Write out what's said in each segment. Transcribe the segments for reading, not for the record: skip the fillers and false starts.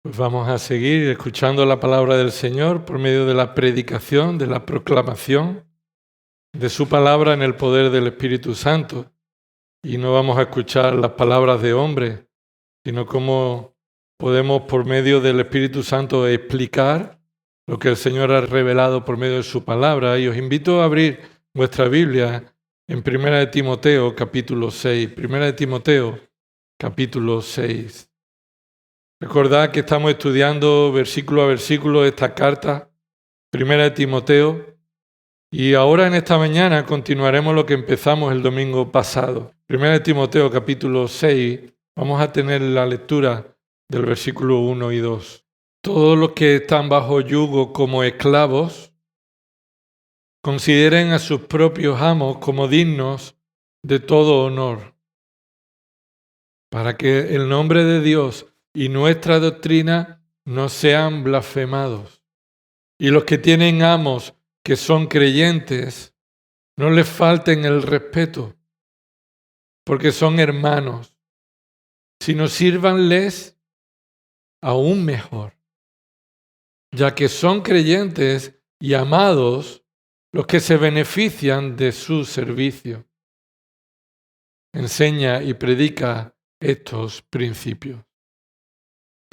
Pues vamos a seguir escuchando la palabra del Señor por medio de la predicación, de la proclamación de su palabra en el poder del Espíritu Santo. Y no vamos a escuchar las palabras de hombres, sino cómo podemos por medio del Espíritu Santo explicar lo que el Señor ha revelado por medio de su palabra. Y os invito a abrir vuestra Biblia en 1 de Timoteo capítulo 6. 1 de Timoteo capítulo 6. Recordad que estamos estudiando versículo a versículo esta carta, 1 de Timoteo, y ahora en esta mañana continuaremos lo que empezamos el domingo pasado. 1 de Timoteo capítulo 6, vamos a tener la lectura del versículo 1 y 2. Todos los que están bajo yugo como esclavos, consideren a sus propios amos como dignos de todo honor, para que el nombre de Dios y nuestra doctrina no sean blasfemados. Y los que tienen amos que son creyentes, no les falten el respeto, porque son hermanos, sino sírvanles aún mejor, ya que son creyentes y amados los que se benefician de su servicio. Enseña y predica estos principios.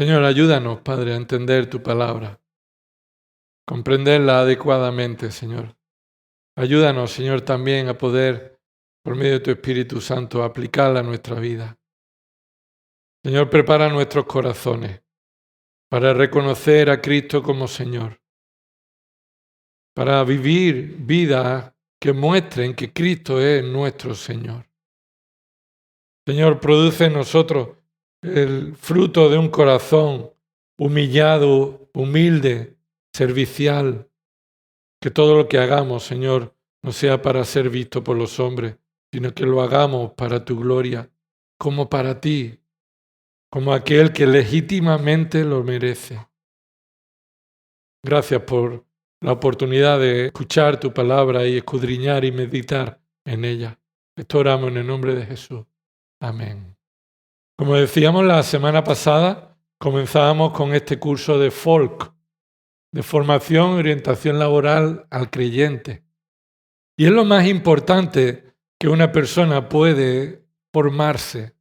Señor, ayúdanos, Padre, a entender tu palabra, comprenderla adecuadamente, Señor. Ayúdanos, Señor, también a poder, por medio de tu Espíritu Santo, aplicarla a nuestra vida. Señor, prepara nuestros corazones para reconocer a Cristo como Señor, para vivir vidas que muestren que Cristo es nuestro Señor. Señor, produce en nosotros el fruto de un corazón humillado, humilde, servicial. Que todo lo que hagamos, Señor, no sea para ser visto por los hombres, sino que lo hagamos para tu gloria, como para ti, como aquel que legítimamente lo merece. Gracias por la oportunidad de escuchar tu palabra y escudriñar y meditar en ella. Esto oramos en el nombre de Jesús. Amén. Como decíamos la semana pasada, comenzábamos con este curso de folk, de formación y orientación laboral al creyente. Y es lo más importante que una persona puede formarse.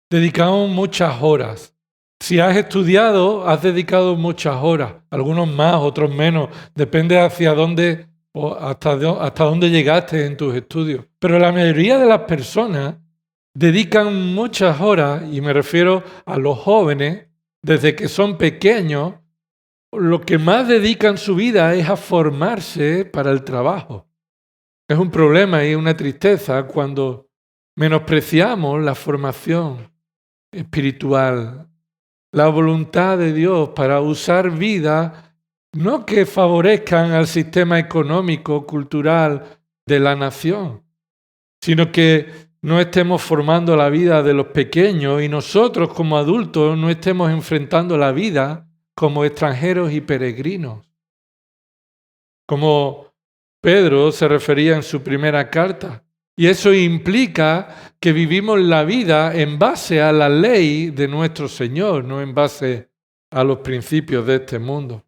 Dedicamos muchas horas. Si has estudiado, has dedicado muchas horas, algunos más, otros menos, depende hacia dónde o hasta dónde llegaste en tus estudios. Pero la mayoría de las personas dedican muchas horas, y me refiero a los jóvenes, desde que son pequeños, lo que más dedican su vida es a formarse para el trabajo. Es un problema y una tristeza cuando menospreciamos la formación espiritual, la voluntad de Dios para usar vidas no que favorezcan al sistema económico, cultural de la nación, sino que no estemos formando la vida de los pequeños y nosotros como adultos no estemos enfrentando la vida como extranjeros y peregrinos. Como Pedro se refería en su primera carta. Y eso implica que vivimos la vida en base a la ley de nuestro Señor, no en base a los principios de este mundo.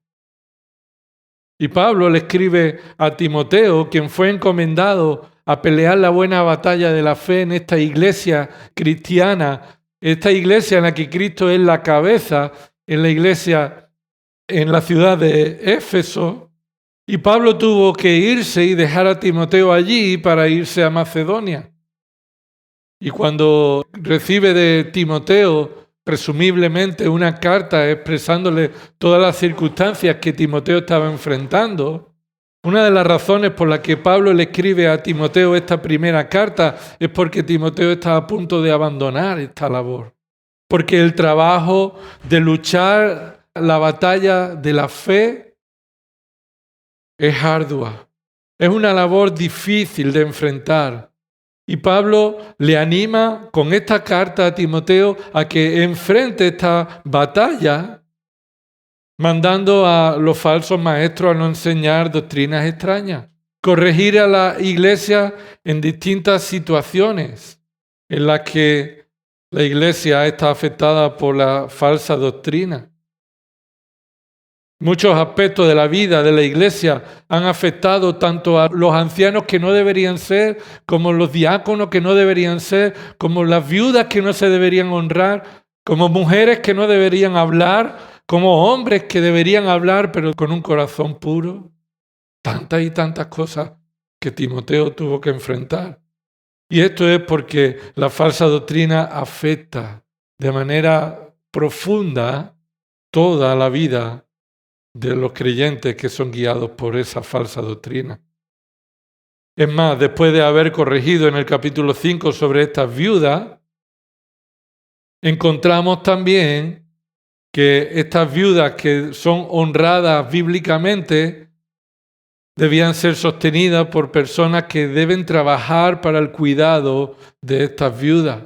Y Pablo le escribe a Timoteo, quien fue encomendado a pelear la buena batalla de la fe en esta iglesia cristiana, esta iglesia en la que Cristo es la cabeza, en la iglesia en la ciudad de Éfeso. Y Pablo tuvo que irse y dejar a Timoteo allí para irse a Macedonia. Y cuando recibe de Timoteo, presumiblemente, una carta expresándole todas las circunstancias que Timoteo estaba enfrentando, una de las razones por las que Pablo le escribe a Timoteo esta primera carta es porque Timoteo está a punto de abandonar esta labor. Porque el trabajo de luchar la batalla de la fe es ardua, es una labor difícil de enfrentar. Y Pablo le anima con esta carta a Timoteo a que enfrente esta batalla, mandando a los falsos maestros a no enseñar doctrinas extrañas, corregir a la iglesia en distintas situaciones en las que la iglesia está afectada por la falsa doctrina. Muchos aspectos de la vida de la iglesia han afectado tanto a los ancianos que no deberían ser, como los diáconos que no deberían ser, como las viudas que no se deberían honrar, como mujeres que no deberían hablar, como hombres que deberían hablar pero con un corazón puro. Tantas y tantas cosas que Timoteo tuvo que enfrentar. Y esto es porque la falsa doctrina afecta de manera profunda toda la vida de los creyentes que son guiados por esa falsa doctrina. Es más, después de haber corregido en el capítulo 5 sobre estas viudas, encontramos también que estas viudas que son honradas bíblicamente debían ser sostenidas por personas que deben trabajar para el cuidado de estas viudas.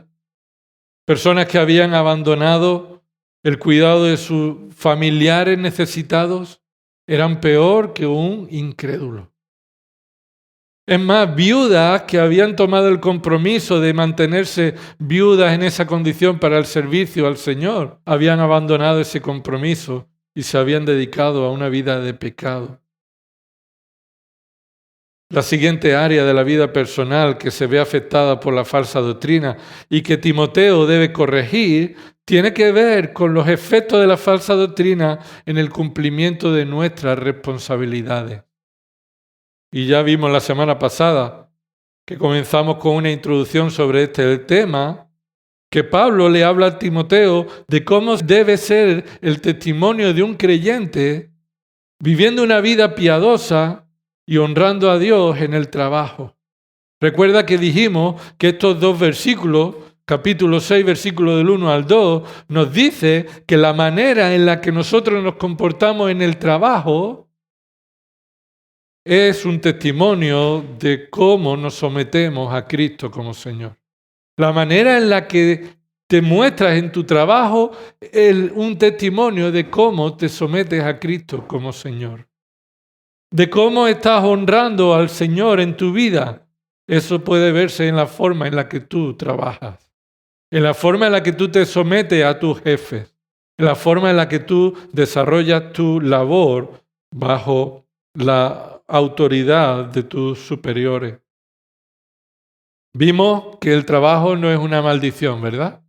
Personas que habían abandonado el cuidado de sus familiares necesitados eran peor que un incrédulo. Es más, viudas que habían tomado el compromiso de mantenerse viudas en esa condición para el servicio al Señor, habían abandonado ese compromiso y se habían dedicado a una vida de pecado. La siguiente área de la vida personal que se ve afectada por la falsa doctrina y que Timoteo debe corregir tiene que ver con los efectos de la falsa doctrina en el cumplimiento de nuestras responsabilidades. Y ya vimos la semana pasada que comenzamos con una introducción sobre este tema, que Pablo le habla a Timoteo de cómo debe ser el testimonio de un creyente viviendo una vida piadosa y honrando a Dios en el trabajo. Recuerda que dijimos que estos dos versículos, capítulo 6, versículo del 1 al 2, nos dice que la manera en la que nosotros nos comportamos en el trabajo es un testimonio de cómo nos sometemos a Cristo como Señor. La manera en la que te muestras en tu trabajo es un testimonio de cómo te sometes a Cristo como Señor. De cómo estás honrando al Señor en tu vida. Eso puede verse en la forma en la que tú trabajas, en la forma en la que tú te sometes a tus jefes, en la forma en la que tú desarrollas tu labor bajo la autoridad de tus superiores. Vimos que el trabajo no es una maldición, ¿verdad?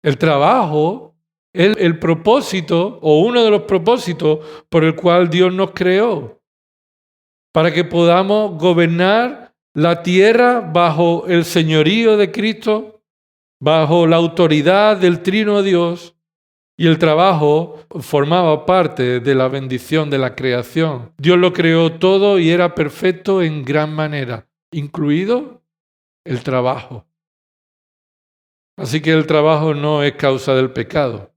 El trabajo es el propósito o uno de los propósitos por el cual Dios nos creó, para que podamos gobernar la tierra bajo el señorío de Cristo, bajo la autoridad del Trino Dios, y el trabajo formaba parte de la bendición de la creación. Dios lo creó todo y era perfecto en gran manera, incluido el trabajo. Así que el trabajo no es causa del pecado.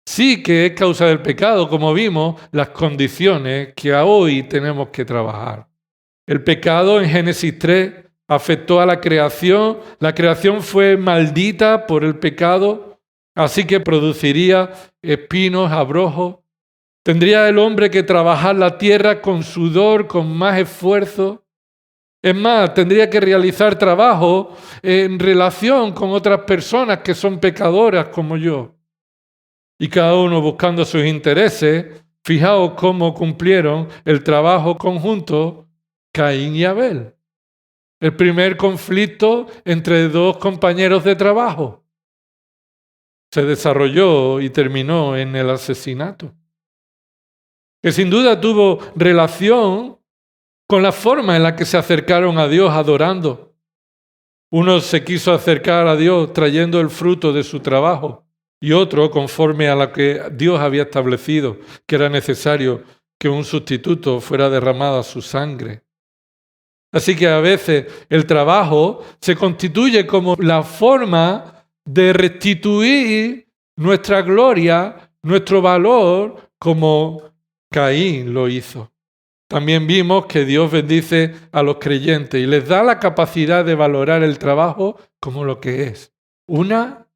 Sí que es causa del pecado, como vimos, las condiciones que hoy tenemos que trabajar. El pecado en Génesis 3 afectó a la creación fue maldita por el pecado, así que produciría espinos, abrojos. Tendría el hombre que trabajar la tierra con sudor, con más esfuerzo. Es más, tendría que realizar trabajo en relación con otras personas que son pecadoras como yo. Y cada uno buscando sus intereses. Fijaos cómo cumplieron el trabajo conjunto Caín y Abel. El primer conflicto entre dos compañeros de trabajo se desarrolló y terminó en el asesinato, que sin duda tuvo relación con la forma en la que se acercaron a Dios adorando. Uno se quiso acercar a Dios trayendo el fruto de su trabajo y otro conforme a lo que Dios había establecido, que era necesario que un sustituto fuera derramada su sangre. Así que a veces el trabajo se constituye como la forma de restituir nuestra gloria, nuestro valor, como Caín lo hizo. También vimos que Dios bendice a los creyentes y les da la capacidad de valorar el trabajo como lo que es, una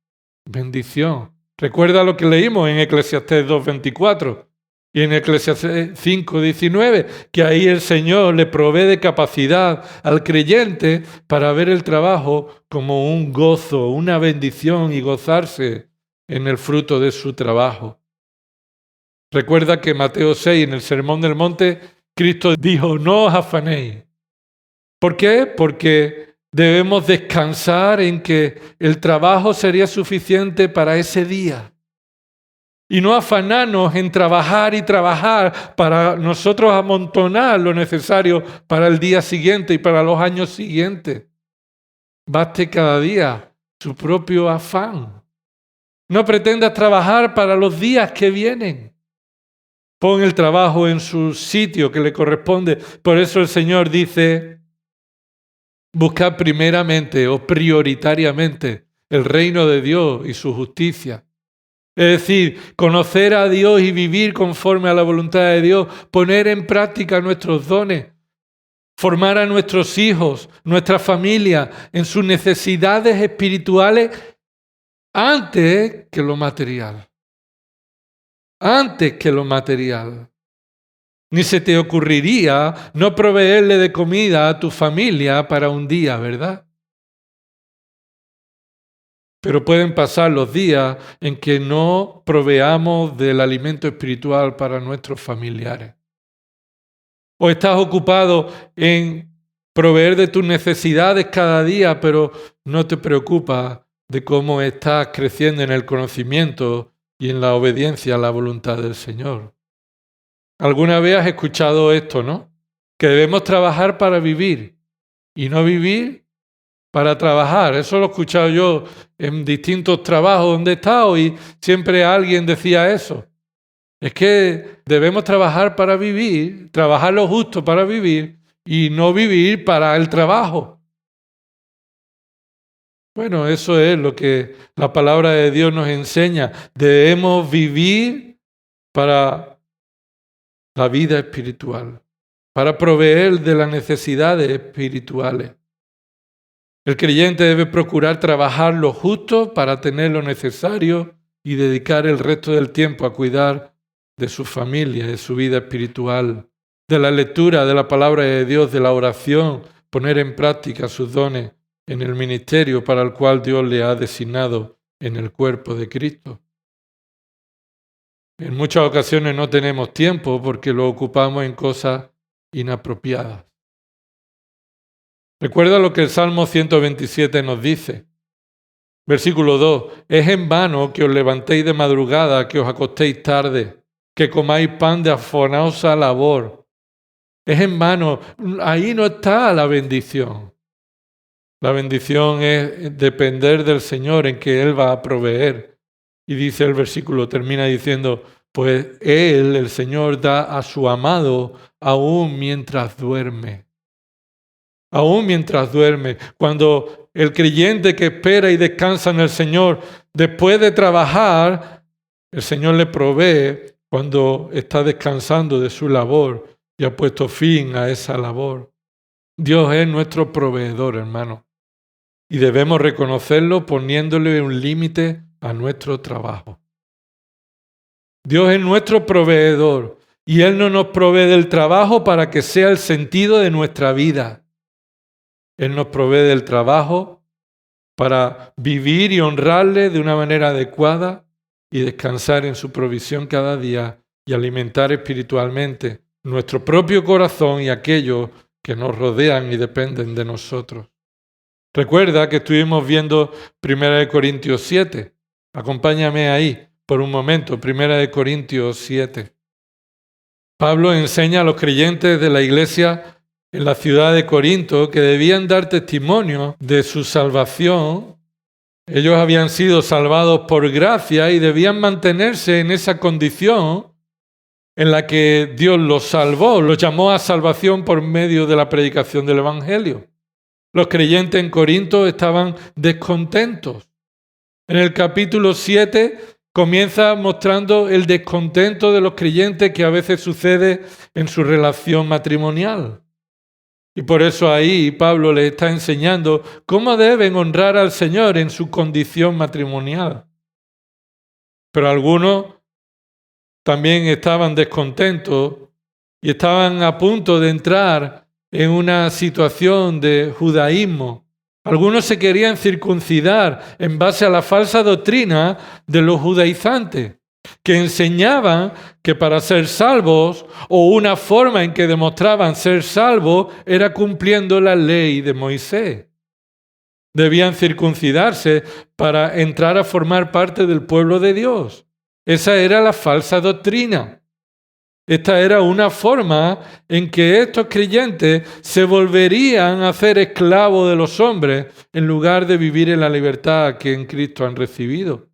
bendición. Recuerda lo que leímos en Eclesiastés 2:24 y en Eclesiastés 5:19, que ahí el Señor le provee de capacidad al creyente para ver el trabajo como un gozo, una bendición y gozarse en el fruto de su trabajo. Recuerda que Mateo 6, en el Sermón del Monte, Cristo dijo, no os afanéis. ¿Por qué? Porque debemos descansar en que el trabajo sería suficiente para ese día. Y no afanarnos en trabajar y trabajar para nosotros amontonar lo necesario para el día siguiente y para los años siguientes. Baste cada día su propio afán. No pretendas trabajar para los días que vienen. Pon el trabajo en su sitio que le corresponde. Por eso el Señor dice, buscad primeramente o prioritariamente el reino de Dios y su justicia. Es decir, conocer a Dios y vivir conforme a la voluntad de Dios, poner en práctica nuestros dones, formar a nuestros hijos, nuestra familia en sus necesidades espirituales antes que lo material. Antes que lo material. Ni se te ocurriría no proveerle de comida a tu familia para un día, ¿verdad? Pero pueden pasar los días en que no proveamos del alimento espiritual para nuestros familiares. O estás ocupado en proveer de tus necesidades cada día, pero no te preocupas de cómo estás creciendo en el conocimiento y en la obediencia a la voluntad del Señor. Alguna vez has escuchado esto, ¿no? Que debemos trabajar para vivir y no vivir para trabajar. Eso lo he escuchado yo en distintos trabajos donde he estado y siempre alguien decía eso. Es que debemos trabajar para vivir, trabajar lo justo para vivir y no vivir para el trabajo. Bueno, eso es lo que la palabra de Dios nos enseña. Debemos vivir para la vida espiritual, para proveer de las necesidades espirituales. El creyente debe procurar trabajar lo justo para tener lo necesario y dedicar el resto del tiempo a cuidar de su familia, de su vida espiritual, de la lectura de la palabra de Dios, de la oración, poner en práctica sus dones en el ministerio para el cual Dios le ha designado en el cuerpo de Cristo. En muchas ocasiones no tenemos tiempo porque lo ocupamos en cosas inapropiadas. Recuerda lo que el Salmo 127 nos dice. Versículo 2. Es en vano que os levantéis de madrugada, que os acostéis tarde, que comáis pan de afanosa labor. Es en vano. Ahí no está la bendición. La bendición es depender del Señor en que Él va a proveer. Y dice el versículo, termina diciendo, pues Él, el Señor, da a su amado aún mientras duerme. Aún mientras duerme. Cuando el creyente que espera y descansa en el Señor, después de trabajar, el Señor le provee cuando está descansando de su labor y ha puesto fin a esa labor. Dios es nuestro proveedor, hermano. Y debemos reconocerlo poniéndole un límite a nuestro trabajo. Dios es nuestro proveedor y Él no nos provee del trabajo para que sea el sentido de nuestra vida. Él nos provee del trabajo para vivir y honrarle de una manera adecuada y descansar en su provisión cada día y alimentar espiritualmente nuestro propio corazón y aquellos que nos rodean y dependen de nosotros. Recuerda que estuvimos viendo 1 Corintios 7. Acompáñame ahí por un momento, 1 Corintios 7. Pablo enseña a los creyentes de la iglesia en la ciudad de Corinto que debían dar testimonio de su salvación. Ellos habían sido salvados por gracia y debían mantenerse en esa condición en la que Dios los salvó, los llamó a salvación por medio de la predicación del Evangelio. Los creyentes en Corinto estaban descontentos. En el capítulo 7 comienza mostrando el descontento de los creyentes que a veces sucede en su relación matrimonial. Y por eso ahí Pablo les está enseñando cómo deben honrar al Señor en su condición matrimonial. Pero algunos también estaban descontentos y estaban a punto de entrar en una situación de judaísmo. Algunos se querían circuncidar en base a la falsa doctrina de los judaizantes. que enseñaban que para ser salvos, o una forma en que demostraban ser salvos, era cumpliendo la ley de Moisés. Debían circuncidarse para entrar a formar parte del pueblo de Dios. Esa era la falsa doctrina. Esta era una forma en que estos creyentes se volverían a hacer esclavos de los hombres en lugar de vivir en la libertad que en Cristo han recibido.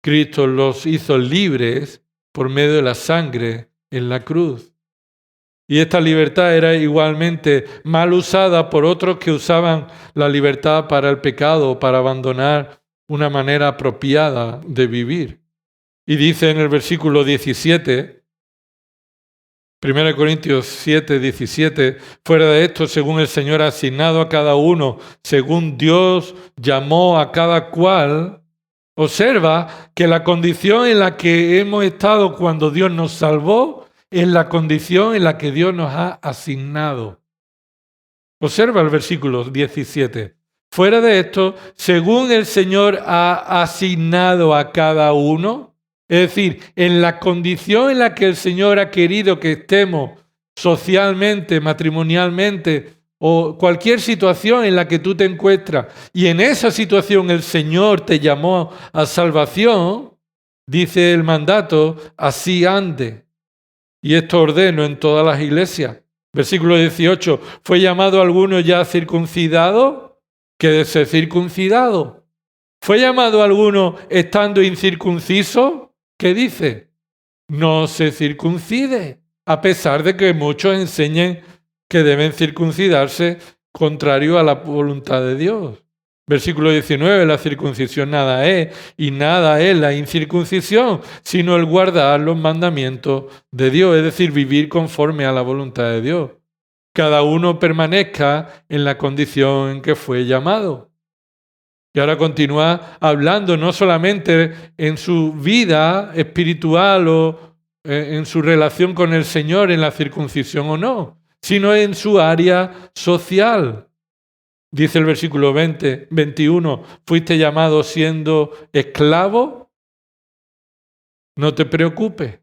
Cristo los hizo libres por medio de la sangre en la cruz. Y esta libertad era igualmente mal usada por otros que usaban la libertad para el pecado, para abandonar una manera apropiada de vivir. Y dice en el versículo 17, 1 Corintios 7, 17, fuera de esto, según el Señor ha asignado a cada uno, según Dios llamó a cada cual. Observa que la condición en la que hemos estado cuando Dios nos salvó es la condición en la que Dios nos ha asignado. Observa el versículo 17. Fuera de esto, según el Señor ha asignado a cada uno, es decir, en la condición en la que el Señor ha querido que estemos socialmente, matrimonialmente, o cualquier situación en la que tú te encuentras, y en esa situación el Señor te llamó a salvación, dice el mandato, así ande. Y esto ordeno en todas las iglesias. Versículo 18, ¿fue llamado alguno ya circuncidado? Quédese circuncidado. ¿Fue llamado alguno estando incircunciso? ¿Qué dice? No se circuncide, a pesar de que muchos enseñen que deben circuncidarse contrario a la voluntad de Dios. Versículo 19, la circuncisión nada es, y nada es la incircuncisión, sino el guardar los mandamientos de Dios, es decir, vivir conforme a la voluntad de Dios. Cada uno permanezca en la condición en que fue llamado. Y ahora continúa hablando no solamente en su vida espiritual o en su relación con el Señor, en la circuncisión o no, sino en su área social. Dice el versículo 21, ¿fuiste llamado siendo esclavo? No te preocupes,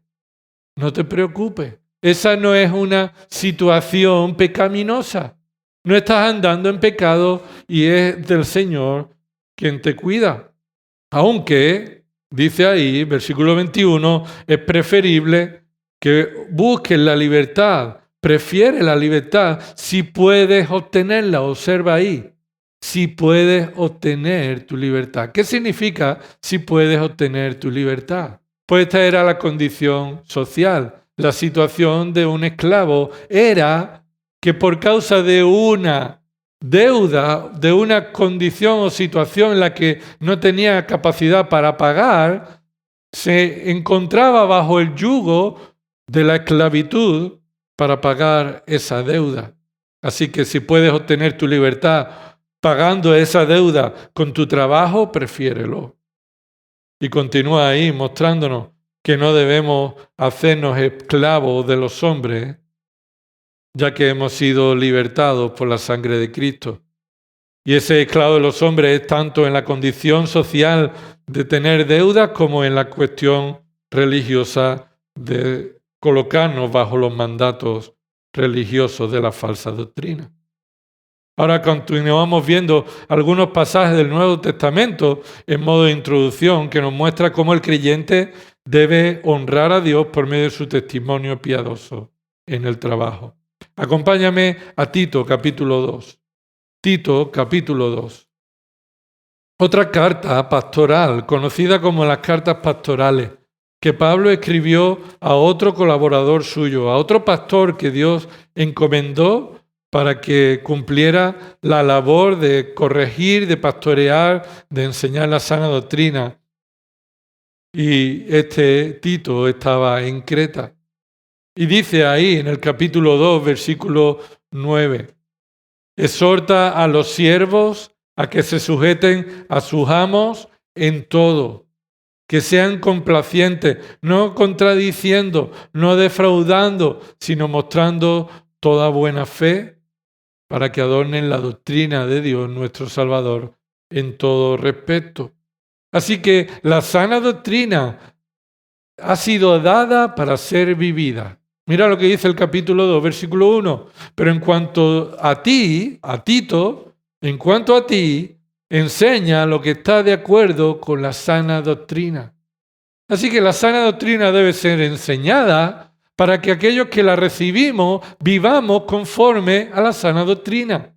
no te preocupes. Esa no es una situación pecaminosa. No estás andando en pecado y es del Señor quien te cuida. Aunque, dice ahí, versículo 21, es preferible que busques la libertad. Prefiere la libertad si puedes obtenerla. Observa ahí, si puedes obtener tu libertad. ¿Qué significa si puedes obtener tu libertad? Pues esta era la condición social. La situación de un esclavo era que por causa de una deuda, de una condición o situación en la que no tenía capacidad para pagar, se encontraba bajo el yugo de la esclavitud para pagar esa deuda. Así que si puedes obtener tu libertad pagando esa deuda con tu trabajo, prefiérelo. Y continúa ahí mostrándonos que no debemos hacernos esclavos de los hombres, ya que hemos sido libertados por la sangre de Cristo. Y ese esclavo de los hombres es tanto en la condición social de tener deudas como en la cuestión religiosa de colocarnos bajo los mandatos religiosos de la falsa doctrina. Ahora continuamos viendo algunos pasajes del Nuevo Testamento en modo de introducción que nos muestra cómo el creyente debe honrar a Dios por medio de su testimonio piadoso en el trabajo. Acompáñame a Tito capítulo 2. Tito capítulo 2. Otra carta pastoral, conocida como las cartas pastorales, que Pablo escribió a otro colaborador suyo, a otro pastor que Dios encomendó para que cumpliera la labor de corregir, de pastorear, de enseñar la sana doctrina. Y este Tito estaba en Creta. Y dice ahí en el capítulo 2, versículo 9, exhorta a los siervos a que se sujeten a sus amos en todo, que sean complacientes, no contradiciendo, no defraudando, sino mostrando toda buena fe para que adornen la doctrina de Dios nuestro Salvador en todo respecto. Así que la sana doctrina ha sido dada para ser vivida. Mira lo que dice el capítulo 2, versículo 1. Pero en cuanto a ti, a Tito, en cuanto a ti, enseña lo que está de acuerdo con la sana doctrina. Así que la sana doctrina debe ser enseñada para que aquellos que la recibimos vivamos conforme a la sana doctrina.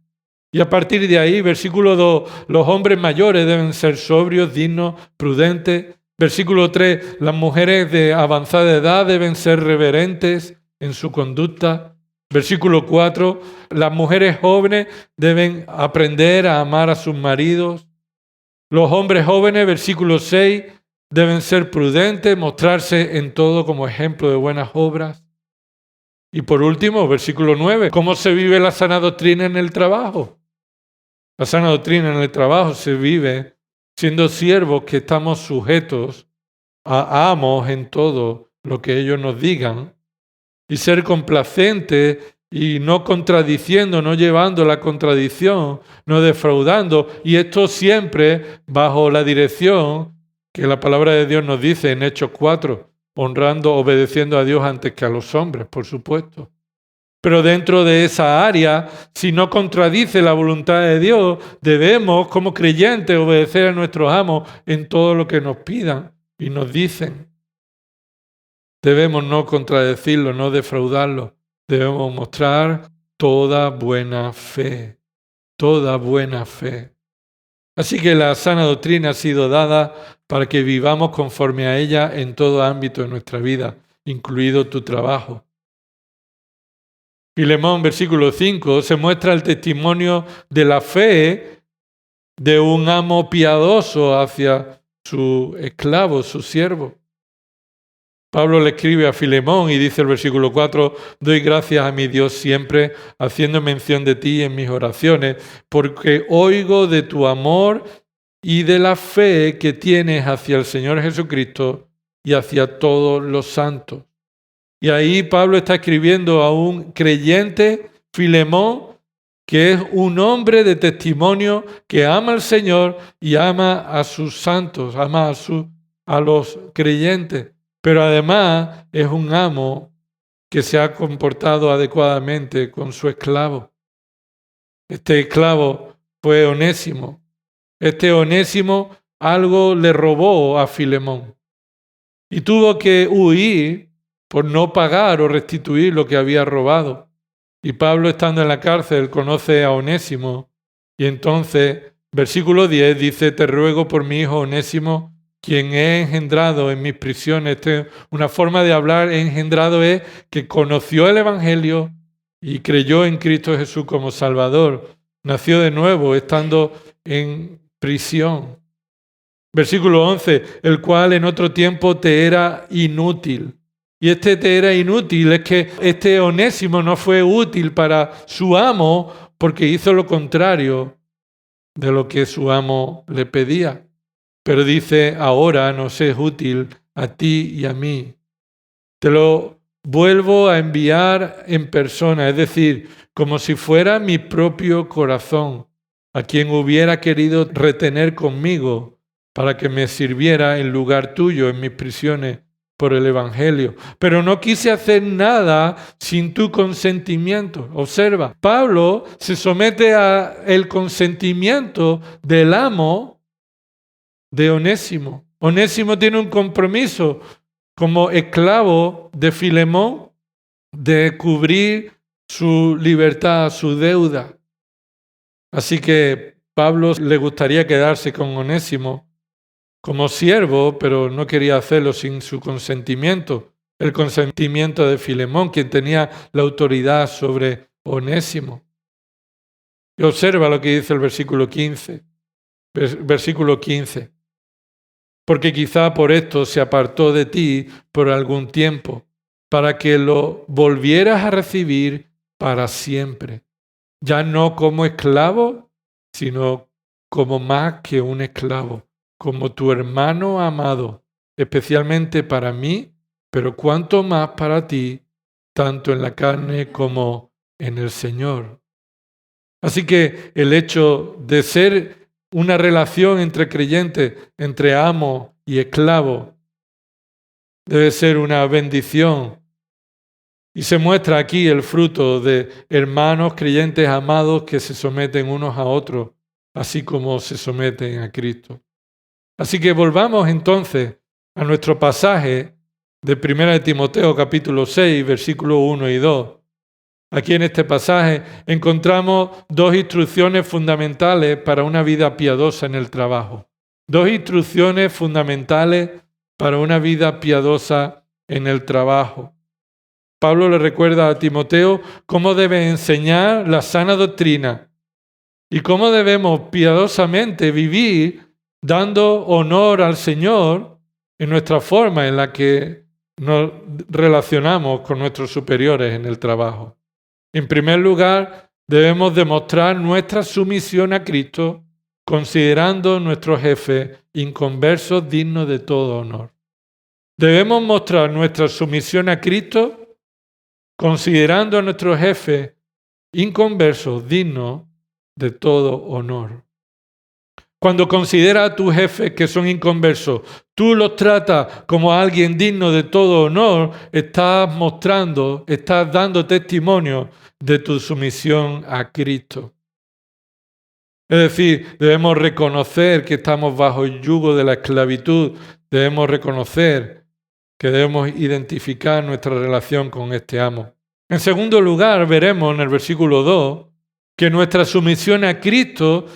Y a partir de ahí, versículo 2, los hombres mayores deben ser sobrios, dignos, prudentes. Versículo 3, las mujeres de avanzada edad deben ser reverentes en su conducta. Versículo 4, las mujeres jóvenes deben aprender a amar a sus maridos. Los hombres jóvenes, versículo 6, deben ser prudentes, mostrarse en todo como ejemplo de buenas obras. Y por último, versículo 9, ¿cómo se vive la sana doctrina en el trabajo? La sana doctrina en el trabajo se vive siendo siervos que estamos sujetos a amos en todo lo que ellos nos digan y ser complacentes y no contradiciendo, no llevando la contradicción, no defraudando, y esto siempre bajo la dirección que la palabra de Dios nos dice en Hechos 4, honrando, obedeciendo a Dios antes que a los hombres, por supuesto. Pero dentro de esa área, si no contradice la voluntad de Dios, debemos como creyentes obedecer a nuestros amos en todo lo que nos pidan y nos dicen. Debemos no contradecirlo, no defraudarlo. Debemos mostrar toda buena fe, toda buena fe. Así que la sana doctrina ha sido dada para que vivamos conforme a ella en todo ámbito de nuestra vida, incluido tu trabajo. Filemón, versículo 5, se muestra el testimonio de la fe de un amo piadoso hacia su esclavo, su siervo. Pablo le escribe a Filemón y dice el versículo 4, doy gracias a mi Dios siempre, haciendo mención de ti en mis oraciones, porque oigo de tu amor y de la fe que tienes hacia el Señor Jesucristo y hacia todos los santos. Y ahí Pablo está escribiendo a un creyente, Filemón, que es un hombre de testimonio que ama al Señor y ama a sus santos, ama a los creyentes. Pero además es un amo que se ha comportado adecuadamente con su esclavo. Este esclavo fue Onésimo. Este Onésimo algo le robó a Filemón y tuvo que huir por no pagar o restituir lo que había robado. Y Pablo, estando en la cárcel, conoce a Onésimo y entonces, versículo 10 dice, te ruego por mi hijo Onésimo, quien he engendrado en mis prisiones. Una forma de hablar engendrado es que conoció el Evangelio y creyó en Cristo Jesús como Salvador. Nació de nuevo estando en prisión. Versículo 11, el cual en otro tiempo te era inútil. Y este te era inútil, es que este Onésimo no fue útil para su amo porque hizo lo contrario de lo que su amo le pedía. Pero dice, ahora nos es útil a ti y a mí. Te lo vuelvo a enviar en persona, es decir, como si fuera mi propio corazón, a quien hubiera querido retener conmigo para que me sirviera en lugar tuyo en mis prisiones por el Evangelio. Pero no quise hacer nada sin tu consentimiento. Observa, Pablo se somete al consentimiento del amo de Onésimo. Onésimo tiene un compromiso como esclavo de Filemón de cubrir su libertad, su deuda. Así que Pablo le gustaría quedarse con Onésimo como siervo, pero no quería hacerlo sin su consentimiento, el consentimiento de Filemón, quien tenía la autoridad sobre Onésimo. Y observa lo que dice el versículo 15. Versículo 15. Porque quizá por esto se apartó de ti por algún tiempo, para que lo volvieras a recibir para siempre, ya no como esclavo, sino como más que un esclavo, como tu hermano amado, especialmente para mí, pero cuanto más para ti, tanto en la carne como en el Señor. Así que el hecho de ser una relación entre creyentes, entre amo y esclavo, debe ser una bendición. Y se muestra aquí el fruto de hermanos creyentes amados que se someten unos a otros, así como se someten a Cristo. Así que volvamos entonces a nuestro pasaje de 1 Timoteo capítulo 6, versículos 1 y 2. Aquí en este pasaje encontramos dos instrucciones fundamentales para una vida piadosa en el trabajo. Dos instrucciones fundamentales para una vida piadosa en el trabajo. Pablo le recuerda a Timoteo cómo debe enseñar la sana doctrina y cómo debemos piadosamente vivir dando honor al Señor en nuestra forma en la que nos relacionamos con nuestros superiores en el trabajo. En primer lugar, debemos demostrar nuestra sumisión a Cristo, considerando nuestros jefes inconversos dignos de todo honor. Debemos mostrar nuestra sumisión a Cristo, considerando a nuestros jefes inconversos dignos de todo honor. Cuando consideras a tus jefes que son inconversos, tú los tratas como a alguien digno de todo honor, estás dando testimonio de tu sumisión a Cristo. Es decir, debemos reconocer que estamos bajo el yugo de la esclavitud, debemos reconocer que debemos identificar nuestra relación con este amo. En segundo lugar, veremos en el versículo 2 que nuestra sumisión a Cristo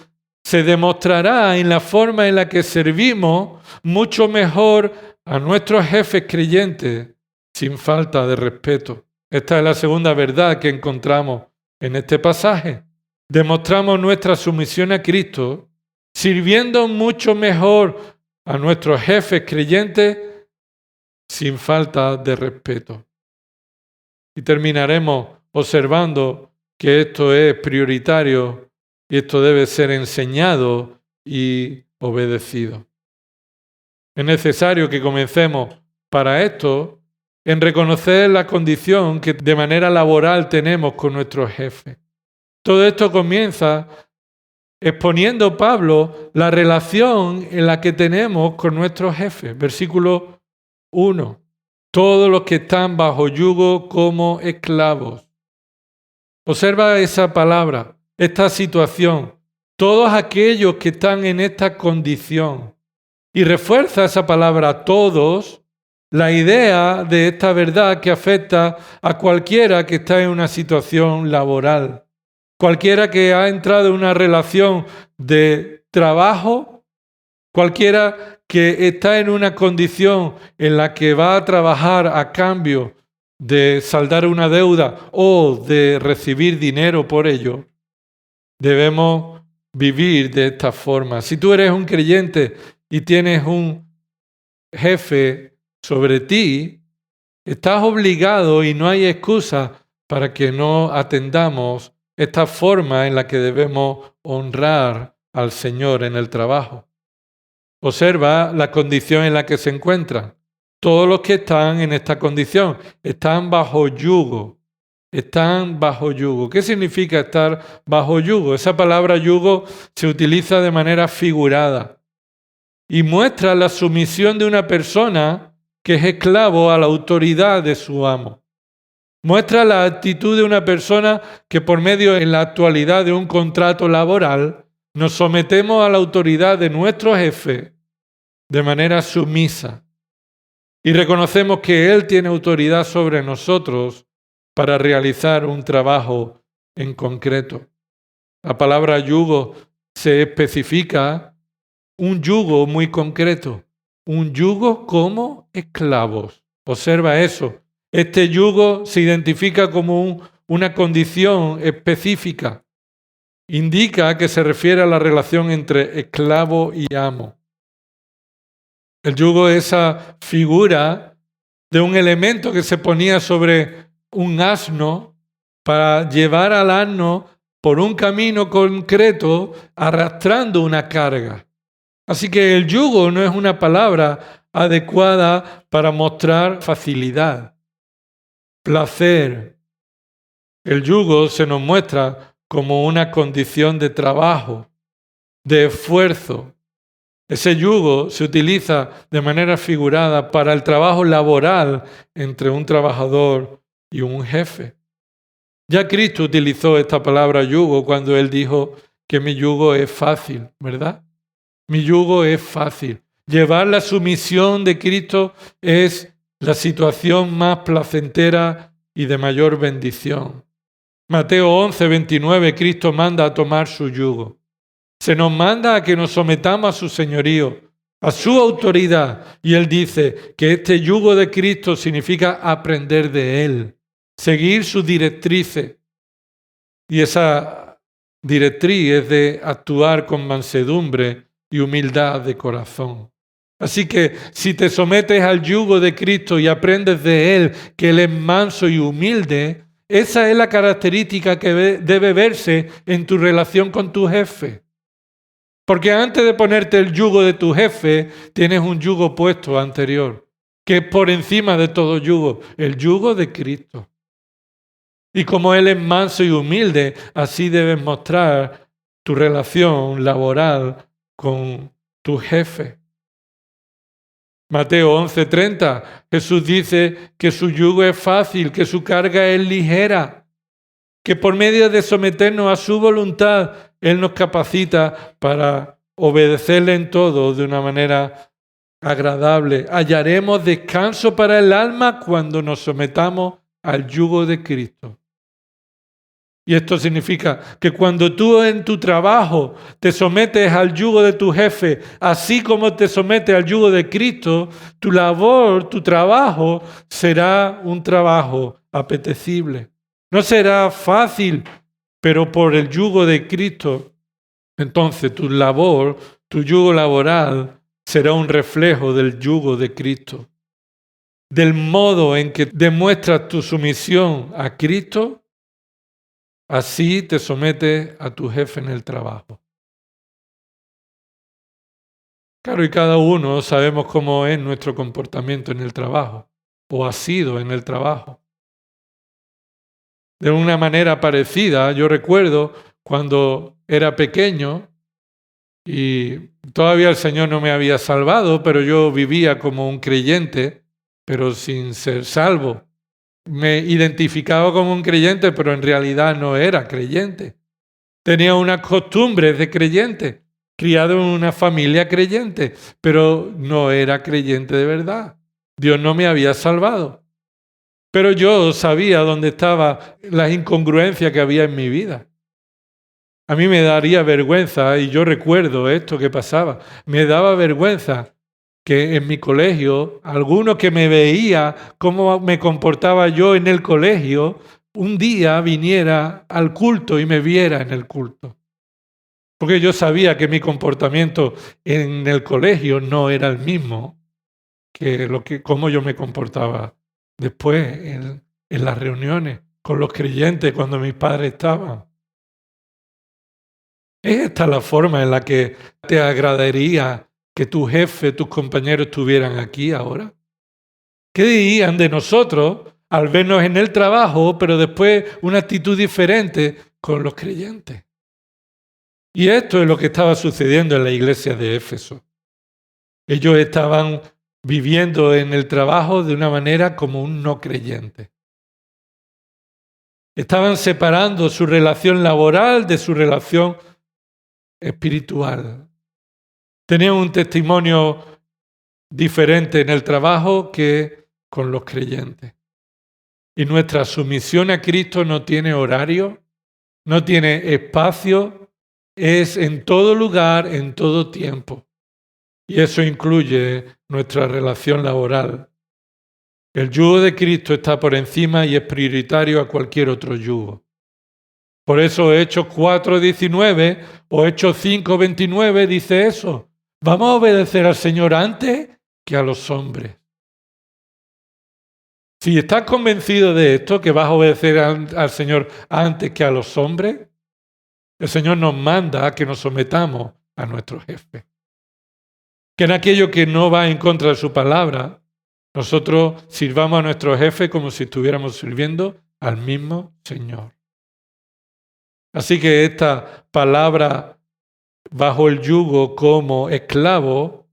se demostrará en la forma en la que servimos mucho mejor a nuestros jefes creyentes sin falta de respeto. Esta es la segunda verdad que encontramos en este pasaje. Demostramos nuestra sumisión a Cristo sirviendo mucho mejor a nuestros jefes creyentes sin falta de respeto. Y terminaremos observando que esto es prioritario y esto debe ser enseñado y obedecido. Es necesario que comencemos para esto en reconocer la condición que de manera laboral tenemos con nuestros jefes. Todo esto comienza exponiendo Pablo la relación en la que tenemos con nuestros jefes. Versículo 1. Todos los que están bajo yugo como esclavos. Observa esa palabra, esta situación. Todos aquellos que están en esta condición. Y refuerza esa palabra todos, la idea de esta verdad que afecta a cualquiera que está en una situación laboral. Cualquiera que ha entrado en una relación de trabajo, cualquiera que está en una condición en la que va a trabajar a cambio de saldar una deuda o de recibir dinero por ello, debemos vivir de esta forma. Si tú eres un creyente y tienes un jefe sobre ti, estás obligado y no hay excusa para que no atendamos esta forma en la que debemos honrar al Señor en el trabajo. Observa la condición en la que se encuentran. Todos los que están en esta condición están bajo yugo. Están bajo yugo. ¿Qué significa estar bajo yugo? Esa palabra yugo se utiliza de manera figurada y muestra la sumisión de una persona que es esclavo a la autoridad de su amo. Muestra la actitud de una persona que por medio en la actualidad de un contrato laboral nos sometemos a la autoridad de nuestro jefe de manera sumisa y reconocemos que Él tiene autoridad sobre nosotros para realizar un trabajo en concreto. La palabra yugo se especifica un yugo muy concreto, un yugo como esclavos. Observa eso. Este yugo se identifica como una condición específica. Indica que se refiere a la relación entre esclavo y amo. El yugo es esa figura de un elemento que se ponía sobre un asno para llevar al asno por un camino concreto arrastrando una carga. Así que el yugo no es una palabra adecuada para mostrar facilidad, placer. El yugo se nos muestra como una condición de trabajo, de esfuerzo, Ese yugo se utiliza de manera figurada para el trabajo laboral entre un trabajador y un jefe. Ya Cristo utilizó esta palabra yugo cuando Él dijo que mi yugo es fácil, ¿verdad? Mi yugo es fácil. Llevar la sumisión de Cristo es la situación más placentera y de mayor bendición. Mateo 11:29, Cristo manda a tomar su yugo. Se nos manda a que nos sometamos a su señorío, a su autoridad. Y Él dice que este yugo de Cristo significa aprender de Él, seguir sus directrices. Y esa directriz es de actuar con mansedumbre y humildad de corazón. Así que si te sometes al yugo de Cristo y aprendes de Él, que Él es manso y humilde, esa es la característica que debe verse en tu relación con tu jefe. Porque antes de ponerte el yugo de tu jefe, tienes un yugo puesto anterior, que es por encima de todo yugo, el yugo de Cristo. Y como Él es manso y humilde, así debes mostrar tu relación laboral con tu jefe. Mateo 11:30, Jesús dice que su yugo es fácil, que su carga es ligera, que por medio de someternos a su voluntad, Él nos capacita para obedecerle en todo de una manera agradable. Hallaremos descanso para el alma cuando nos sometamos al yugo de Cristo. Y esto significa que cuando tú en tu trabajo te sometes al yugo de tu jefe, así como te sometes al yugo de Cristo, tu labor, tu trabajo será un trabajo apetecible. No será fácil, pero por el yugo de Cristo, entonces tu labor, tu yugo laboral, será un reflejo del yugo de Cristo. Del modo en que demuestras tu sumisión a Cristo, así te sometes a tu jefe en el trabajo. Claro, y cada uno sabemos cómo es nuestro comportamiento en el trabajo, o ha sido en el trabajo. De una manera parecida, yo recuerdo cuando era pequeño y todavía el Señor no me había salvado, pero yo vivía como un creyente, pero sin ser salvo. Me identificaba como un creyente, pero en realidad no era creyente. Tenía unas costumbres de creyente, criado en una familia creyente, pero no era creyente de verdad. Dios no me había salvado. Pero yo sabía dónde estaban las incongruencias que había en mi vida. A mí me daría vergüenza, y yo recuerdo esto que pasaba, me daba vergüenza que en mi colegio, alguno que me veía cómo me comportaba yo en el colegio, un día viniera al culto y me viera en el culto. Porque yo sabía que mi comportamiento en el colegio no era el mismo que cómo yo me comportaba después en las reuniones con los creyentes cuando mis padres estaban. ¿Es esta la forma en la que te agradaría que tu jefe, tus compañeros estuvieran aquí ahora? ¿Qué dirían de nosotros al vernos en el trabajo, pero después una actitud diferente con los creyentes? Y esto es lo que estaba sucediendo en la iglesia de Éfeso. Ellos estaban viviendo en el trabajo de una manera como un no creyente. Estaban separando su relación laboral de su relación espiritual. Tenían un testimonio diferente en el trabajo que con los creyentes. Y nuestra sumisión a Cristo no tiene horario, no tiene espacio, es en todo lugar, en todo tiempo. Y eso incluye nuestra relación laboral. El yugo de Cristo está por encima y es prioritario a cualquier otro yugo. Por eso Hechos 4:19 o Hechos 5:29 dice eso. Vamos a obedecer al Señor antes que a los hombres. Si estás convencido de esto, que vas a obedecer al Señor antes que a los hombres, el Señor nos manda a que nos sometamos a nuestro jefe. Que en aquello que no va en contra de su palabra, nosotros sirvamos a nuestro jefe como si estuviéramos sirviendo al mismo Señor. Así que esta palabra bajo el yugo como esclavos,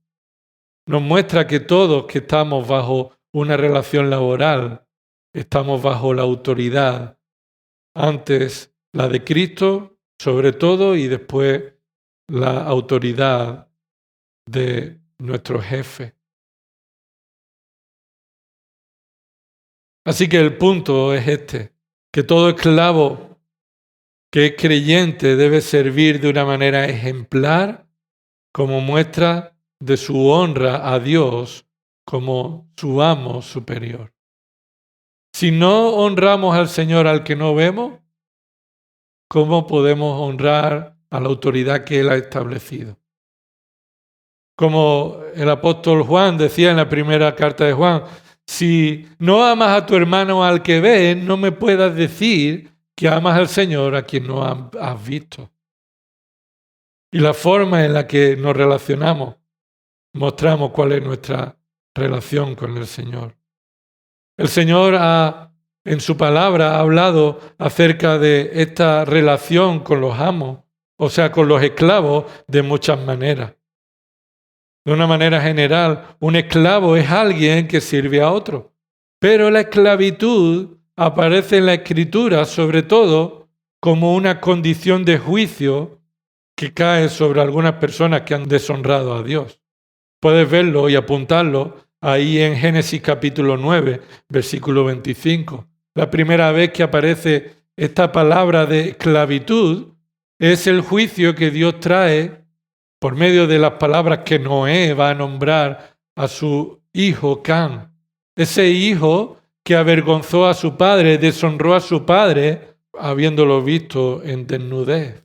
nos muestra que todos que estamos bajo una relación laboral, estamos bajo la autoridad, antes la de Cristo, sobre todo, y después la autoridad de nuestro jefe. Así que el punto es este, que todo esclavo que es creyente debe servir de una manera ejemplar como muestra de su honra a Dios como su amo superior. Si no honramos al Señor al que no vemos, ¿cómo podemos honrar a la autoridad que Él ha establecido? Como el apóstol Juan decía en la primera carta de Juan, si no amas a tu hermano al que ves, no me puedas decir que amas al Señor a quien no has visto. Y la forma en la que nos relacionamos, mostramos cuál es nuestra relación con el Señor. El Señor en su palabra ha hablado acerca de esta relación con los amos, o sea, con los esclavos, de muchas maneras. De una manera general, un esclavo es alguien que sirve a otro. Pero la esclavitud aparece en la Escritura, sobre todo, como una condición de juicio que cae sobre algunas personas que han deshonrado a Dios. Puedes verlo y apuntarlo ahí en Génesis capítulo 9, versículo 25. La primera vez que aparece esta palabra de esclavitud es el juicio que Dios trae por medio de las palabras que Noé va a nombrar a su hijo Cam. Ese hijo que avergonzó a su padre, deshonró a su padre, habiéndolo visto en desnudez.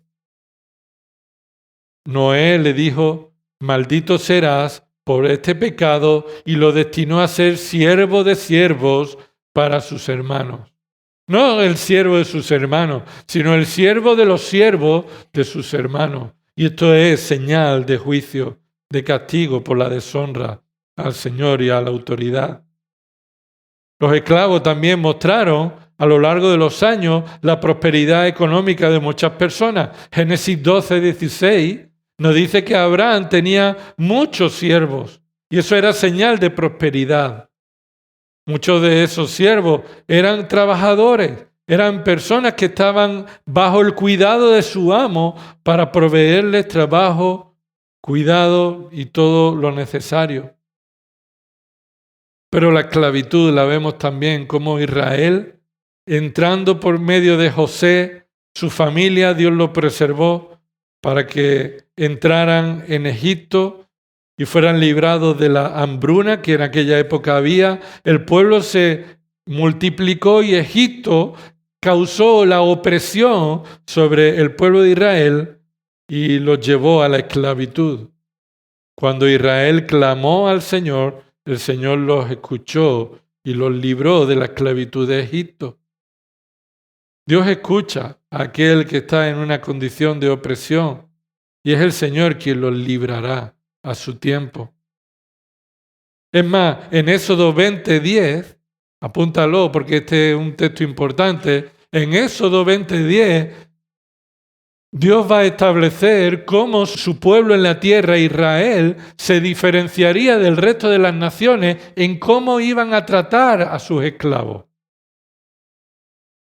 Noé le dijo, maldito serás por este pecado, y lo destinó a ser siervo de siervos para sus hermanos. No el siervo de sus hermanos, sino el siervo de los siervos de sus hermanos. Y esto es señal de juicio, de castigo por la deshonra al Señor y a la autoridad. Los esclavos también mostraron a lo largo de los años la prosperidad económica de muchas personas. Génesis 12, 16 nos dice que Abraham tenía muchos siervos y eso era señal de prosperidad. Muchos de esos siervos eran trabajadores, eran personas que estaban bajo el cuidado de su amo para proveerles trabajo, cuidado y todo lo necesario. Pero la esclavitud la vemos también como Israel, entrando por medio de José, su familia, Dios lo preservó para que entraran en Egipto y fueran librados de la hambruna que en aquella época había. El pueblo se multiplicó y Egipto causó la opresión sobre el pueblo de Israel y los llevó a la esclavitud. Cuando Israel clamó al Señor, el Señor los escuchó y los libró de la esclavitud de Egipto. Dios escucha a aquel que está en una condición de opresión y es el Señor quien los librará a su tiempo. Es más, en Éxodo 20:10, apúntalo porque este es un texto importante, en Éxodo 20:10, Dios va a establecer cómo su pueblo en la tierra, Israel, se diferenciaría del resto de las naciones en cómo iban a tratar a sus esclavos.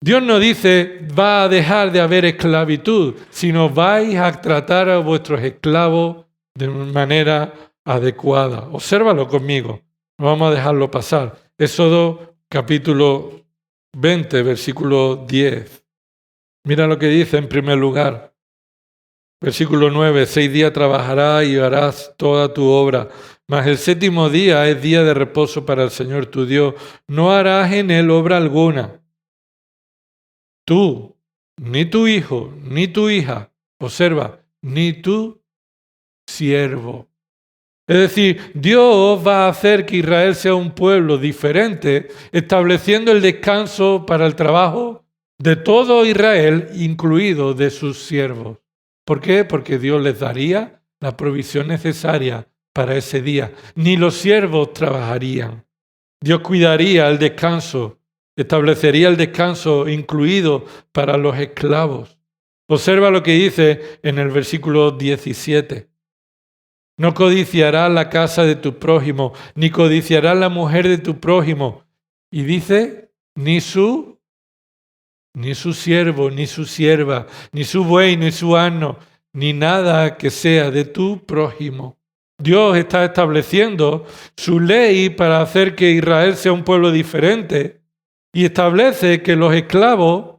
Dios no dice, va a dejar de haber esclavitud, sino vais a tratar a vuestros esclavos de manera adecuada. Obsérvalo conmigo, no vamos a dejarlo pasar. Éxodo capítulo 20, versículo 10. Mira lo que dice en primer lugar. Versículo 9, 6 días trabajarás y harás toda tu obra, mas el séptimo día es día de reposo para el Señor tu Dios. No harás en él obra alguna. Tú, ni tu hijo, ni tu hija, observa, ni tu siervo. Es decir, Dios va a hacer que Israel sea un pueblo diferente, estableciendo el descanso para el trabajo de todo Israel, incluido de sus siervos. ¿Por qué? Porque Dios les daría la provisión necesaria para ese día. Ni los siervos trabajarían. Dios cuidaría el descanso, establecería el descanso incluido para los esclavos. Observa lo que dice en el versículo 17. No codiciarás la casa de tu prójimo, ni codiciarás la mujer de tu prójimo. Y dice, ni su siervo, ni su sierva, ni su buey, ni su asno, ni nada que sea de tu prójimo. Dios está estableciendo su ley para hacer que Israel sea un pueblo diferente y establece que los esclavos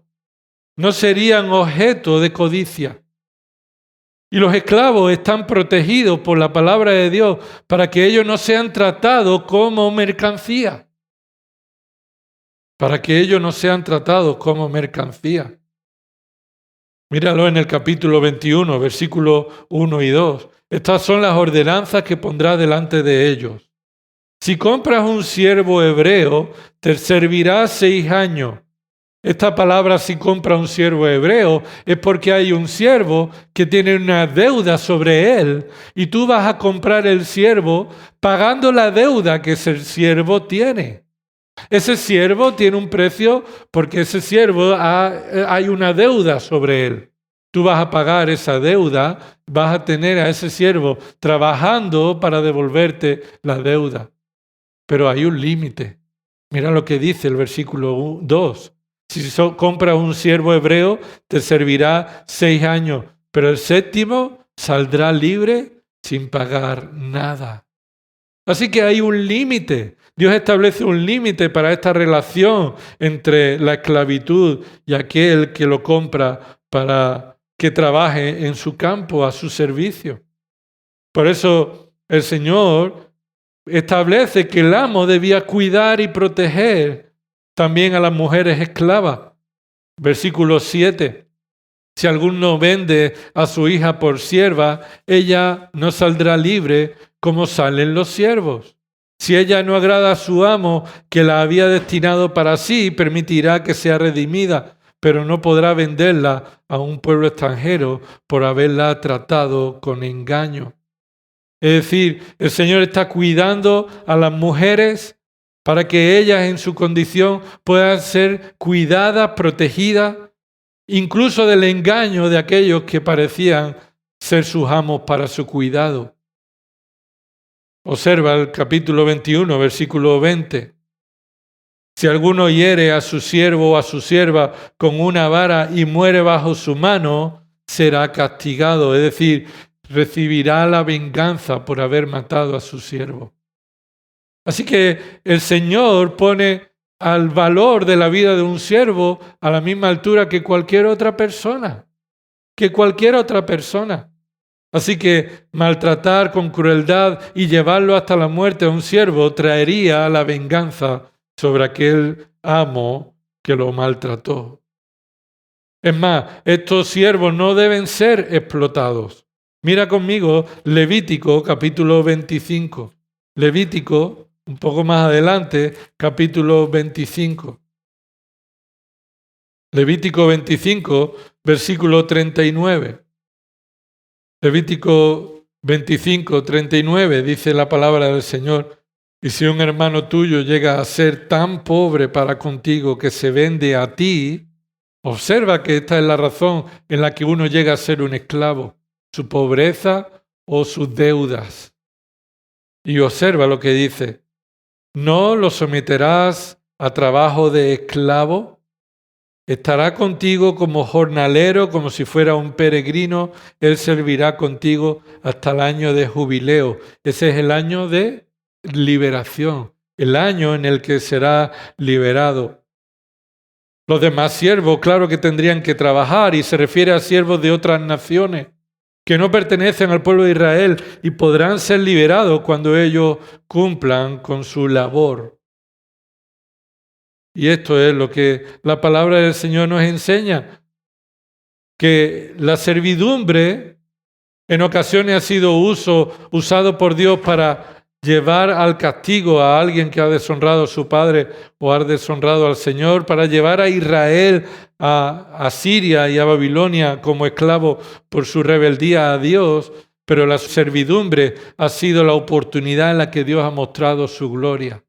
no serían objeto de codicia. Y los esclavos están protegidos por la palabra de Dios para que ellos no sean tratados como mercancía. Para que ellos no sean tratados como mercancía. Míralo en el capítulo 21, versículos 1 y 2. Estas son las ordenanzas que pondrá delante de ellos. Si compras un siervo hebreo, te servirá 6 años. Esta palabra, si compra un siervo hebreo, es porque hay un siervo que tiene una deuda sobre él y tú vas a comprar el siervo pagando la deuda que ese siervo tiene. Ese siervo tiene un precio porque ese siervo hay una deuda sobre él. Tú vas a pagar esa deuda, vas a tener a ese siervo trabajando para devolverte la deuda. Pero hay un límite. Mira lo que dice el versículo 2. Si compras un siervo hebreo, te servirá 6 años, pero el 7º saldrá libre sin pagar nada. Así que hay un límite. Dios establece un límite para esta relación entre la esclavitud y aquel que lo compra para que trabaje en su campo, a su servicio. Por eso el Señor establece que el amo debía cuidar y proteger también a las mujeres esclavas. Versículo 7. Si alguno vende a su hija por sierva, ella no saldrá libre como salen los siervos. Si ella no agrada a su amo, que la había destinado para sí, permitirá que sea redimida, pero no podrá venderla a un pueblo extranjero por haberla tratado con engaño. Es decir, el Señor está cuidando a las mujeres para que ellas en su condición puedan ser cuidadas, protegidas, incluso del engaño de aquellos que parecían ser sus amos para su cuidado. Observa el capítulo 21, versículo 20. Si alguno hiere a su siervo o a su sierva con una vara y muere bajo su mano, será castigado, es decir, recibirá la venganza por haber matado a su siervo. Así que el Señor pone al valor de la vida de un siervo a la misma altura que cualquier otra persona. Así que maltratar con crueldad y llevarlo hasta la muerte a un siervo traería la venganza sobre aquel amo que lo maltrató. Es más, estos siervos no deben ser explotados. Mira conmigo Levítico capítulo 25. Levítico, un poco más adelante, capítulo 25. Levítico 25, versículo 39. Levítico 25, 39 dice la palabra del Señor: y si un hermano tuyo llega a ser tan pobre para contigo que se vende a ti, observa que esta es la razón en la que uno llega a ser un esclavo, su pobreza o sus deudas. Y observa lo que dice: ¿no lo someterás a trabajo de esclavo? Estará contigo como jornalero, como si fuera un peregrino. Él servirá contigo hasta el año de jubileo. Ese es el año de liberación, el año en el que será liberado. Los demás siervos, claro que tendrían que trabajar, y se refiere a siervos de otras naciones que no pertenecen al pueblo de Israel y podrán ser liberados cuando ellos cumplan con su labor. Y esto es lo que la palabra del Señor nos enseña, que la servidumbre en ocasiones ha sido usado por Dios para llevar al castigo a alguien que ha deshonrado a su padre o ha deshonrado al Señor, para llevar a Israel a Siria y a Babilonia como esclavo por su rebeldía a Dios, pero la servidumbre ha sido la oportunidad en la que Dios ha mostrado su gloria.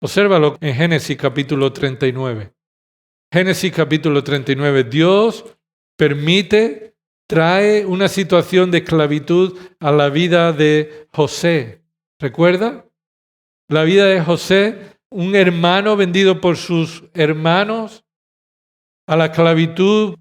Obsérvalo en Génesis capítulo 39. Génesis capítulo 39. Dios trae una situación de esclavitud a la vida de José. ¿Recuerda? La vida de José, un hermano vendido por sus hermanos a la esclavitud.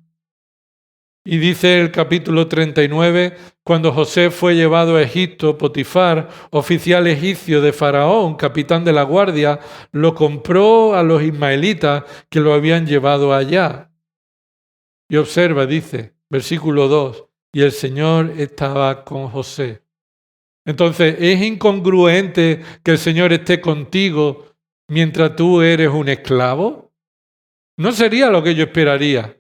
Y dice el capítulo 39, cuando José fue llevado a Egipto, Potifar, oficial egipcio de Faraón, capitán de la guardia, lo compró a los ismaelitas que lo habían llevado allá. Y observa, dice, versículo 2, y el Señor estaba con José. Entonces, ¿es incongruente que el Señor esté contigo mientras tú eres un esclavo? No sería lo que yo esperaría,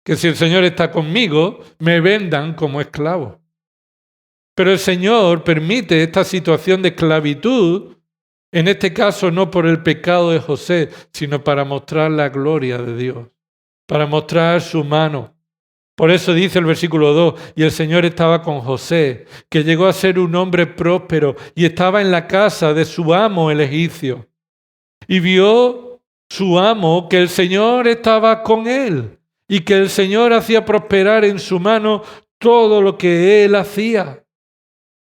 que si el Señor está conmigo, me vendan como esclavo. Pero el Señor permite esta situación de esclavitud, en este caso no por el pecado de José, sino para mostrar la gloria de Dios, para mostrar su mano. Por eso dice el versículo 2, y el Señor estaba con José, que llegó a ser un hombre próspero y estaba en la casa de su amo el egipcio. Y vio su amo que el Señor estaba con él y que el Señor hacía prosperar en su mano todo lo que él hacía.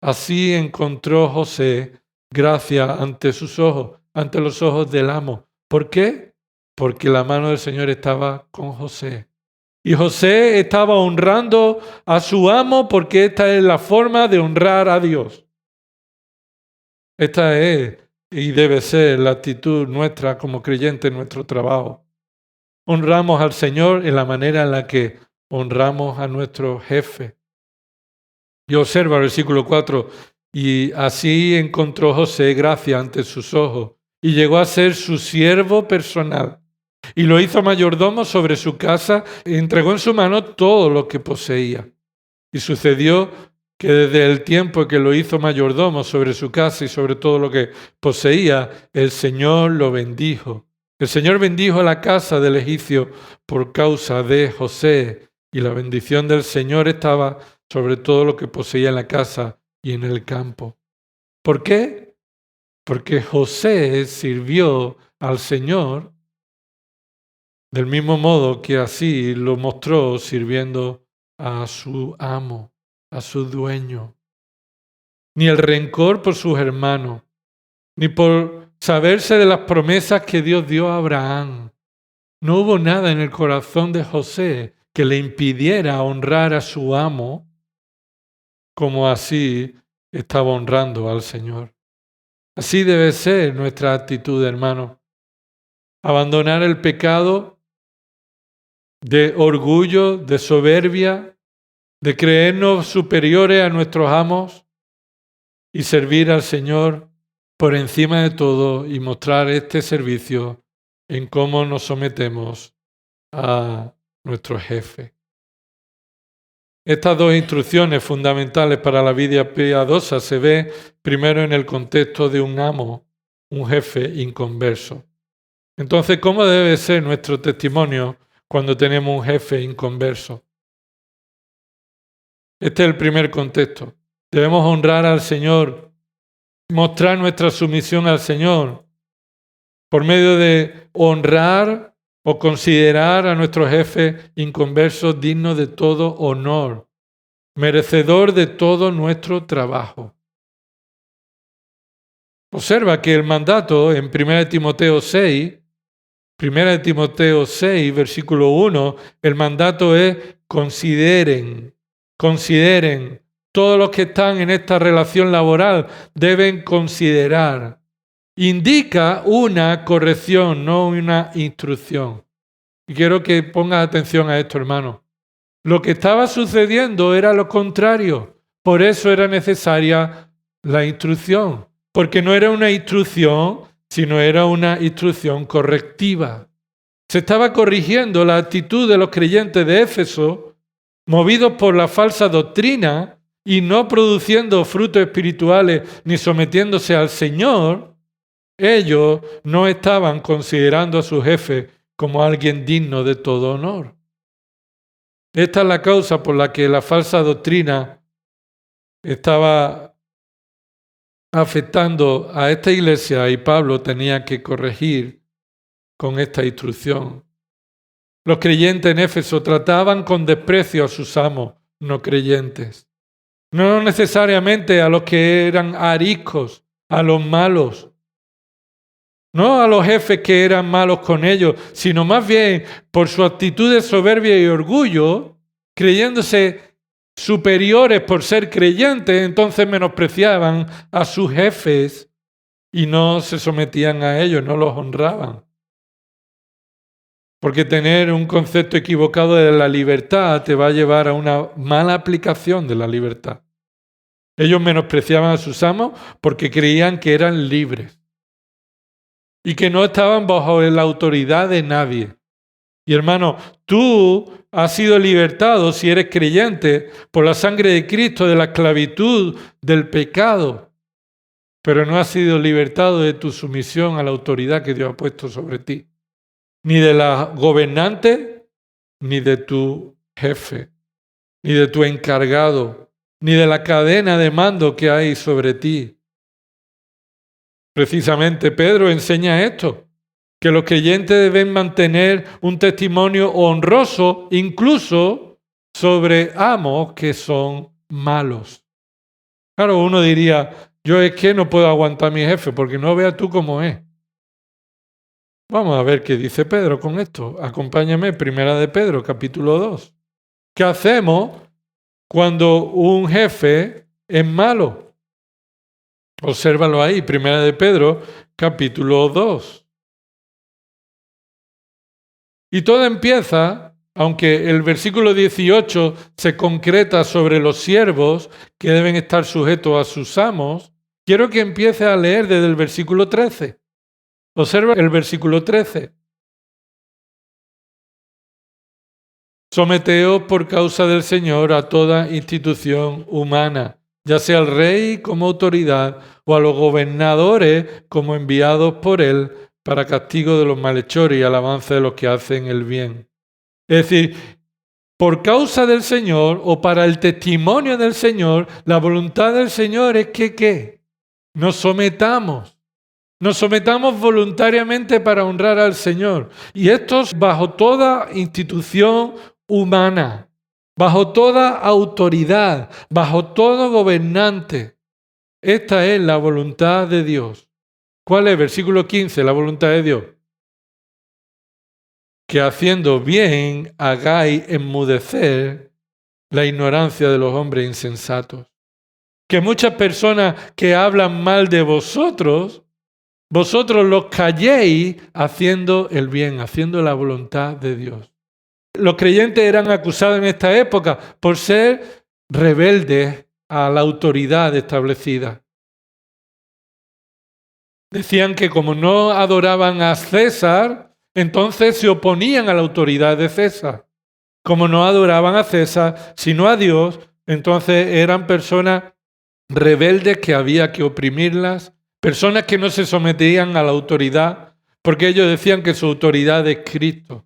Así encontró José gracia ante sus ojos, ante los ojos del amo. ¿Por qué? Porque la mano del Señor estaba con José. Y José estaba honrando a su amo porque esta es la forma de honrar a Dios. Esta es y debe ser la actitud nuestra como creyentes en nuestro trabajo. Honramos al Señor en la manera en la que honramos a nuestro jefe. Y observa el versículo 4, y así encontró José gracia ante sus ojos y llegó a ser su siervo personal. Y lo hizo mayordomo sobre su casa y entregó en su mano todo lo que poseía. Y sucedió que desde el tiempo que lo hizo mayordomo sobre su casa y sobre todo lo que poseía, el Señor lo bendijo. El Señor bendijo la casa del egipcio por causa de José, y la bendición del Señor estaba sobre todo lo que poseía en la casa y en el campo. ¿Por qué? Porque José sirvió al Señor del mismo modo que así lo mostró sirviendo a su amo, a su dueño. Ni el rencor por sus hermanos, ni por saberse de las promesas que Dios dio a Abraham. No hubo nada en el corazón de José que le impidiera honrar a su amo, como así estaba honrando al Señor. Así debe ser nuestra actitud, hermano. Abandonar el pecado de orgullo, de soberbia, de creernos superiores a nuestros amos y servir al Señor por encima de todo y mostrar este servicio en cómo nos sometemos a nuestro jefe. Estas dos instrucciones fundamentales para la vida piadosa se ven primero en el contexto de un amo, un jefe inconverso. Entonces, ¿cómo debe ser nuestro testimonio cuando tenemos un jefe inconverso? Este es el primer contexto. Debemos honrar al Señor, mostrar nuestra sumisión al Señor por medio de honrar o considerar a nuestro jefe inconverso digno de todo honor, merecedor de todo nuestro trabajo. Observa que el mandato en 1 Timoteo 6, versículo 1, el mandato es consideren. Todos los que están en esta relación laboral deben considerar. Indica una corrección, no una instrucción. Y quiero que pongas atención a esto, hermano. Lo que estaba sucediendo era lo contrario. Por eso era necesaria la instrucción. Porque no era una instrucción, sino era una instrucción correctiva. Se estaba corrigiendo la actitud de los creyentes de Éfeso, movidos por la falsa doctrina y no produciendo frutos espirituales ni sometiéndose al Señor. Ellos no estaban considerando a su jefe como alguien digno de todo honor. Esta es la causa por la que la falsa doctrina estaba afectando a esta iglesia y Pablo tenía que corregir con esta instrucción. Los creyentes en Éfeso trataban con desprecio a sus amos no creyentes. No necesariamente a los que eran ariscos, a los malos. No a los jefes que eran malos con ellos, sino más bien por su actitud de soberbia y orgullo, creyéndose superiores por ser creyentes, entonces menospreciaban a sus jefes y no se sometían a ellos, no los honraban. Porque tener un concepto equivocado de la libertad te va a llevar a una mala aplicación de la libertad. Ellos menospreciaban a sus amos porque creían que eran libres y que no estaban bajo la autoridad de nadie. Y hermano, tú has sido libertado, si eres creyente, por la sangre de Cristo de la esclavitud del pecado, pero no has sido libertado de tu sumisión a la autoridad que Dios ha puesto sobre ti, ni de la gobernante, ni de tu jefe, ni de tu encargado, ni de la cadena de mando que hay sobre ti. Precisamente Pedro enseña esto, que los creyentes deben mantener un testimonio honroso incluso sobre amos que son malos. Claro, uno diría, yo es que no puedo aguantar a mi jefe porque no veas tú cómo es. Vamos a ver qué dice Pedro con esto. Acompáñame, Primera de Pedro, capítulo 2. ¿Qué hacemos cuando un jefe es malo? Obsérvalo ahí, Primera de Pedro, capítulo 2. Y todo empieza, aunque el versículo 18 se concreta sobre los siervos que deben estar sujetos a sus amos, quiero que empiece a leer desde el versículo 13. Observa el versículo 13. Someteos por causa del Señor a toda institución humana, ya sea al rey como autoridad o a los gobernadores como enviados por él para castigo de los malhechores y alabanza de los que hacen el bien. Es decir, por causa del Señor o para el testimonio del Señor, la voluntad del Señor es que ¿qué? Nos sometamos voluntariamente para honrar al Señor. Y esto es bajo toda institución humana, bajo toda autoridad, bajo todo gobernante. Esta es la voluntad de Dios. ¿Cuál es? Versículo 15, la voluntad de Dios. Que haciendo bien hagáis enmudecer la ignorancia de los hombres insensatos. Que muchas personas que hablan mal de vosotros los calléis haciendo el bien, haciendo la voluntad de Dios. Los creyentes eran acusados en esta época por ser rebeldes a la autoridad establecida. Decían que como no adoraban a César, entonces se oponían a la autoridad de César. Como no adoraban a César, sino a Dios, entonces eran personas rebeldes que había que oprimirlas, personas que no se sometían a la autoridad, porque ellos decían que su autoridad es Cristo.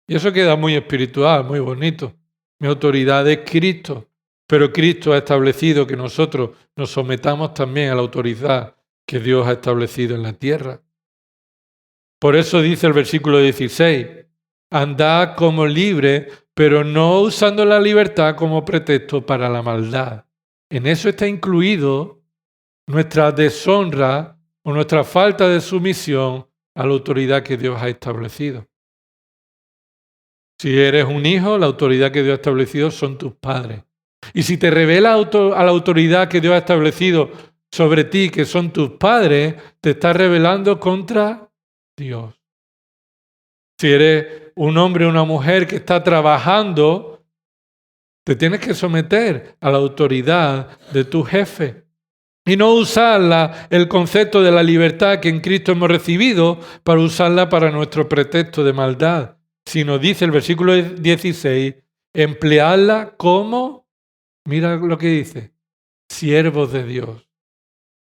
Y eso queda muy espiritual, muy bonito. Mi autoridad es Cristo, pero Cristo ha establecido que nosotros nos sometamos también a la autoridad que Dios ha establecido en la tierra. Por eso dice el versículo 16, andad como libres, pero no usando la libertad como pretexto para la maldad. En eso está incluido nuestra deshonra o nuestra falta de sumisión a la autoridad que Dios ha establecido. Si eres un hijo, la autoridad que Dios ha establecido son tus padres. Y si te rebelas a la autoridad que Dios ha establecido sobre ti, que son tus padres, te estás rebelando contra Dios. Si eres un hombre o una mujer que está trabajando, te tienes que someter a la autoridad de tu jefe. Y no usar el concepto de la libertad que en Cristo hemos recibido para usarla para nuestro pretexto de maldad, sino dice el versículo 16, emplearla como, mira lo que dice, siervos de Dios.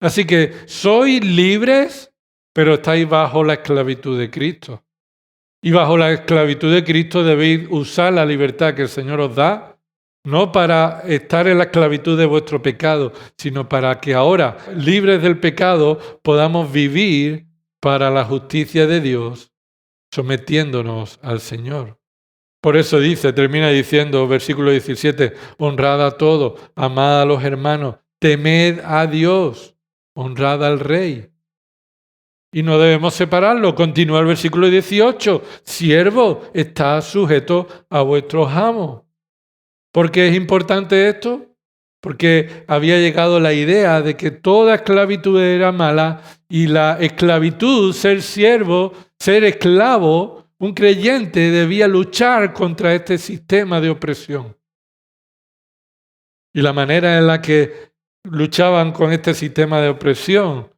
Así que sois libres, pero estáis bajo la esclavitud de Cristo. Y bajo la esclavitud de Cristo debéis usar la libertad que el Señor os da, no para estar en la esclavitud de vuestro pecado, sino para que ahora, libres del pecado, podamos vivir para la justicia de Dios, sometiéndonos al Señor. Por eso termina diciendo, versículo 17, honrad a todos, amad a los hermanos, temed a Dios, honrad al Rey. Y no debemos separarlo. Continúa el versículo 18, siervos, estad sujetos a vuestros amos. ¿Por qué es importante esto? Porque había llegado la idea de que toda esclavitud era mala y la esclavitud, ser siervo, ser esclavo, un creyente debía luchar contra este sistema de opresión. Y la manera en la que luchaban con este sistema de opresión,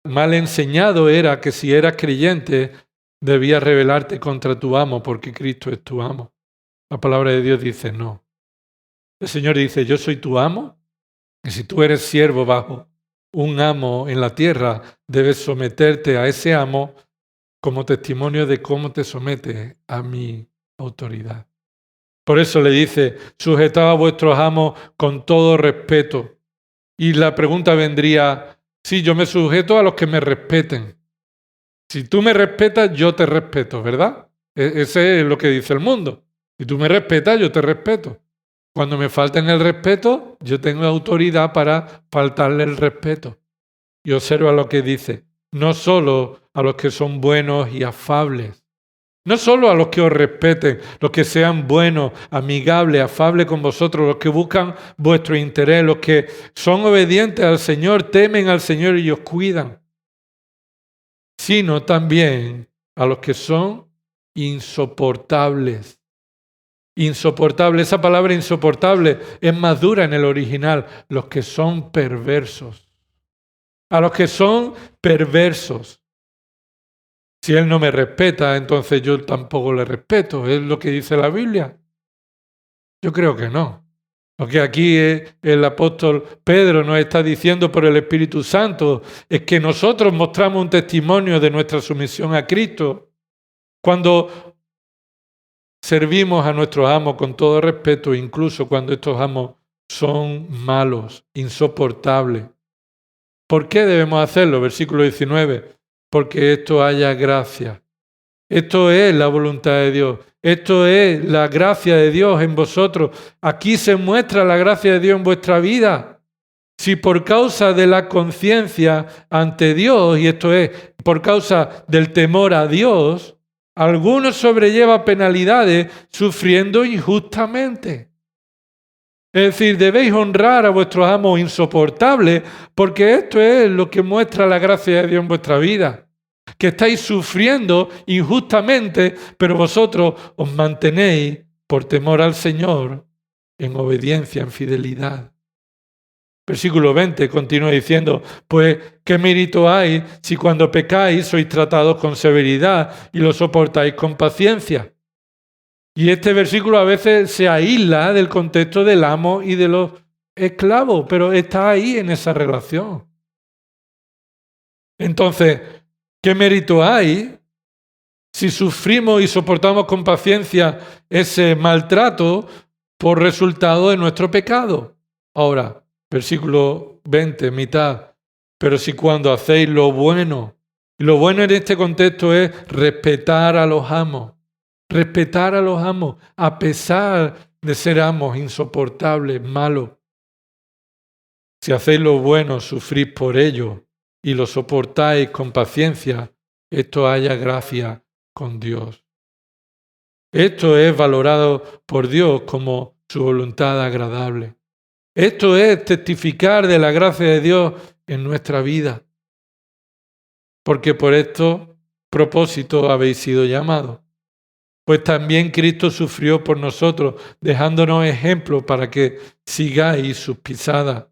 mal enseñado, era que si eras creyente, debías rebelarte contra tu amo porque Cristo es tu amo. La palabra de Dios dice no. El Señor dice, yo soy tu amo, y si tú eres siervo bajo un amo en la tierra, debes someterte a ese amo como testimonio de cómo te sometes a mi autoridad. Por eso le dice, sujetad a vuestros amos con todo respeto. Y la pregunta vendría, sí, yo me sujeto a los que me respeten. Si tú me respetas, yo te respeto, ¿verdad? Ese es lo que dice el mundo. Si tú me respetas, yo te respeto. Cuando me falten el respeto, yo tengo autoridad para faltarle el respeto. Y observa lo que dice, no solo a los que son buenos y afables, no solo a los que os respeten, los que sean buenos, amigables, afables con vosotros, los que buscan vuestro interés, los que son obedientes al Señor, temen al Señor y os cuidan, sino también a los que son insoportables. Insoportable, esa palabra insoportable es más dura en el original, los que son perversos. A los que son perversos. Si él no me respeta, entonces yo tampoco le respeto. ¿Es lo que dice la Biblia? Yo creo que no. Lo que aquí el apóstol Pedro nos está diciendo por el Espíritu Santo es que nosotros mostramos un testimonio de nuestra sumisión a Cristo cuando servimos a nuestros amos con todo respeto, incluso cuando estos amos son malos, insoportables. ¿Por qué debemos hacerlo? Versículo 19. Porque esto haya gracia. Esto es la voluntad de Dios. Esto es la gracia de Dios en vosotros. Aquí se muestra la gracia de Dios en vuestra vida. Si por causa de la conciencia ante Dios, y esto es por causa del temor a Dios, alguno sobrelleva penalidades sufriendo injustamente. Es decir, debéis honrar a vuestros amos insoportables, porque esto es lo que muestra la gracia de Dios en vuestra vida. Que estáis sufriendo injustamente, pero vosotros os mantenéis por temor al Señor en obediencia, en fidelidad. Versículo 20 continúa diciendo, pues, ¿qué mérito hay si cuando pecáis sois tratados con severidad y lo soportáis con paciencia? Y este versículo a veces se aísla del contexto del amo y de los esclavos, pero está ahí en esa relación. Entonces, ¿qué mérito hay si sufrimos y soportamos con paciencia ese maltrato por resultado de nuestro pecado? Ahora, versículo 20, mitad. Pero si cuando hacéis lo bueno, y lo bueno en este contexto es respetar a los amos, a pesar de ser amos insoportables, malos. Si hacéis lo bueno, sufrís por ello y lo soportáis con paciencia, esto haya gracia con Dios. Esto es valorado por Dios como su voluntad agradable. Esto es testificar de la gracia de Dios en nuestra vida. Porque por estos propósitos habéis sido llamados. Pues también Cristo sufrió por nosotros, dejándonos ejemplo para que sigáis sus pisadas,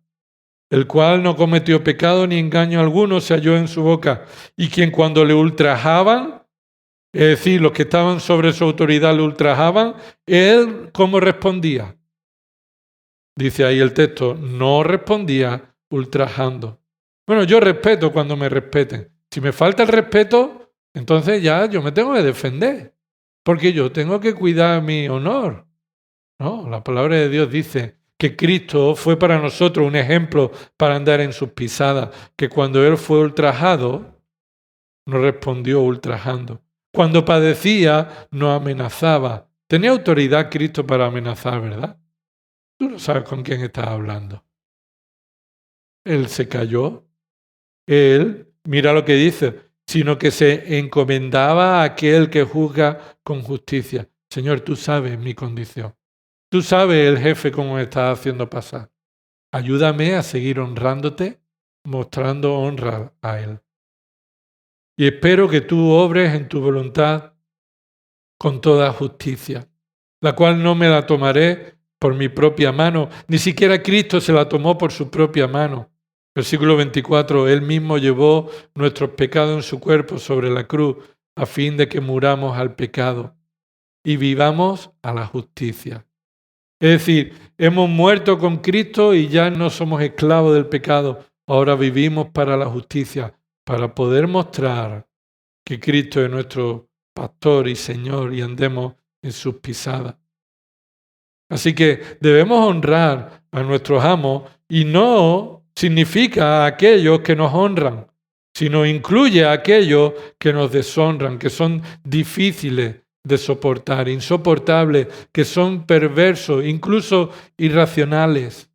el cual no cometió pecado ni engaño alguno se halló en su boca, y quien cuando le ultrajaban, es decir, los que estaban sobre su autoridad le ultrajaban, él ¿cómo respondía? Dice ahí el texto, no respondía ultrajando. Bueno, yo respeto cuando me respeten. Si me falta el respeto, entonces ya yo me tengo que defender. Porque yo tengo que cuidar mi honor. No, la palabra de Dios dice que Cristo fue para nosotros un ejemplo para andar en sus pisadas, que cuando Él fue ultrajado, no respondió ultrajando. Cuando padecía, no amenazaba, Tenía autoridad Cristo para amenazar, ¿verdad? Tú no sabes con quién estás hablando. Él se cayó. Él, mira lo que dice, sino que se encomendaba a aquel que juzga con justicia. Señor, tú sabes mi condición. Tú sabes el jefe cómo me está haciendo pasar. Ayúdame a seguir honrándote, mostrando honra a Él. Y espero que tú obres en tu voluntad con toda justicia, la cual no me la tomaré por mi propia mano. Ni siquiera Cristo se la tomó por su propia mano. Versículo 24, Él mismo llevó nuestros pecados en su cuerpo sobre la cruz, a fin de que muramos al pecado y vivamos a la justicia. Es decir, hemos muerto con Cristo y ya no somos esclavos del pecado. Ahora vivimos para la justicia, para poder mostrar que Cristo es nuestro pastor y Señor y andemos en sus pisadas. Así que debemos honrar a nuestros amos y no significa a aquellos que nos honran, sino incluye a aquellos que nos deshonran, que son difíciles de soportar, insoportables, que son perversos, incluso irracionales.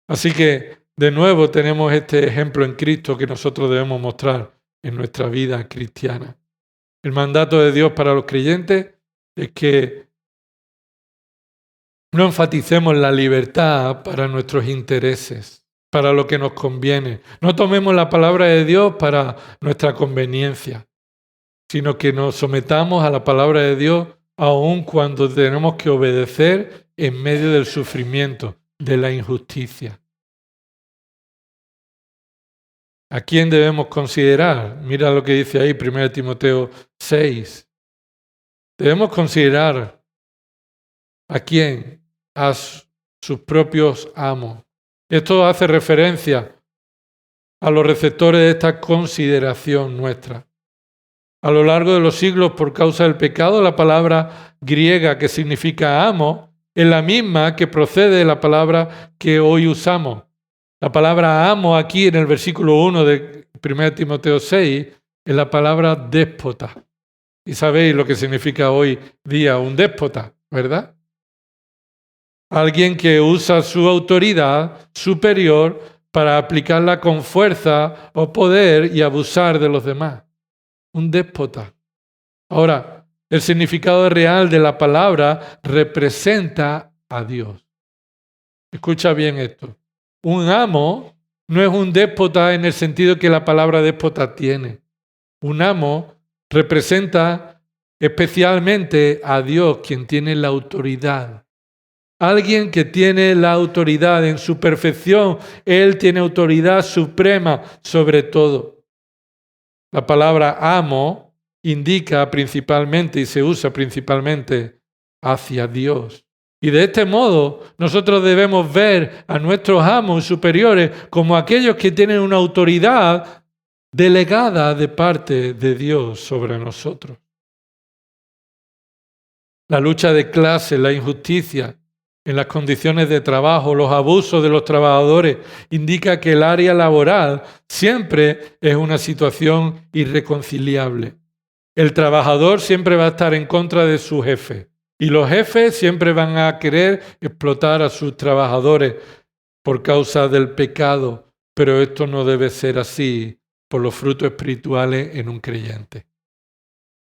Así que, de nuevo, tenemos este ejemplo en Cristo que nosotros debemos mostrar en nuestra vida cristiana. El mandato de Dios para los creyentes es que no enfaticemos la libertad para nuestros intereses, para lo que nos conviene. No tomemos la palabra de Dios para nuestra conveniencia, sino que nos sometamos a la palabra de Dios aun cuando tenemos que obedecer en medio del sufrimiento, de la injusticia. ¿A quién debemos considerar? Mira lo que dice ahí, 1 Timoteo 6. Debemos considerar ¿a quién? A sus propios amos. Esto hace referencia a los receptores de esta consideración nuestra. A lo largo de los siglos, por causa del pecado, la palabra griega que significa amo es la misma que procede de la palabra que hoy usamos. La palabra amo aquí en el versículo 1 de 1 Timoteo 6 es la palabra déspota. Y sabéis lo que significa hoy día un déspota, ¿verdad? Alguien que usa su autoridad superior para aplicarla con fuerza o poder y abusar de los demás. Un déspota. Ahora, el significado real de la palabra representa a Dios. Escucha bien esto. Un amo no es un déspota en el sentido que la palabra déspota tiene. Un amo representa especialmente a Dios, quien tiene la autoridad. Alguien que tiene la autoridad en su perfección, Él tiene autoridad suprema sobre todo. La palabra amo indica principalmente y se usa principalmente hacia Dios. Y de este modo nosotros debemos ver a nuestros amos superiores como aquellos que tienen una autoridad delegada de parte de Dios sobre nosotros. La lucha de clase, la injusticia en las condiciones de trabajo, los abusos de los trabajadores, indica que el área laboral siempre es una situación irreconciliable. El trabajador siempre va a estar en contra de su jefe y los jefes siempre van a querer explotar a sus trabajadores por causa del pecado, pero esto no debe ser así por los frutos espirituales en un creyente.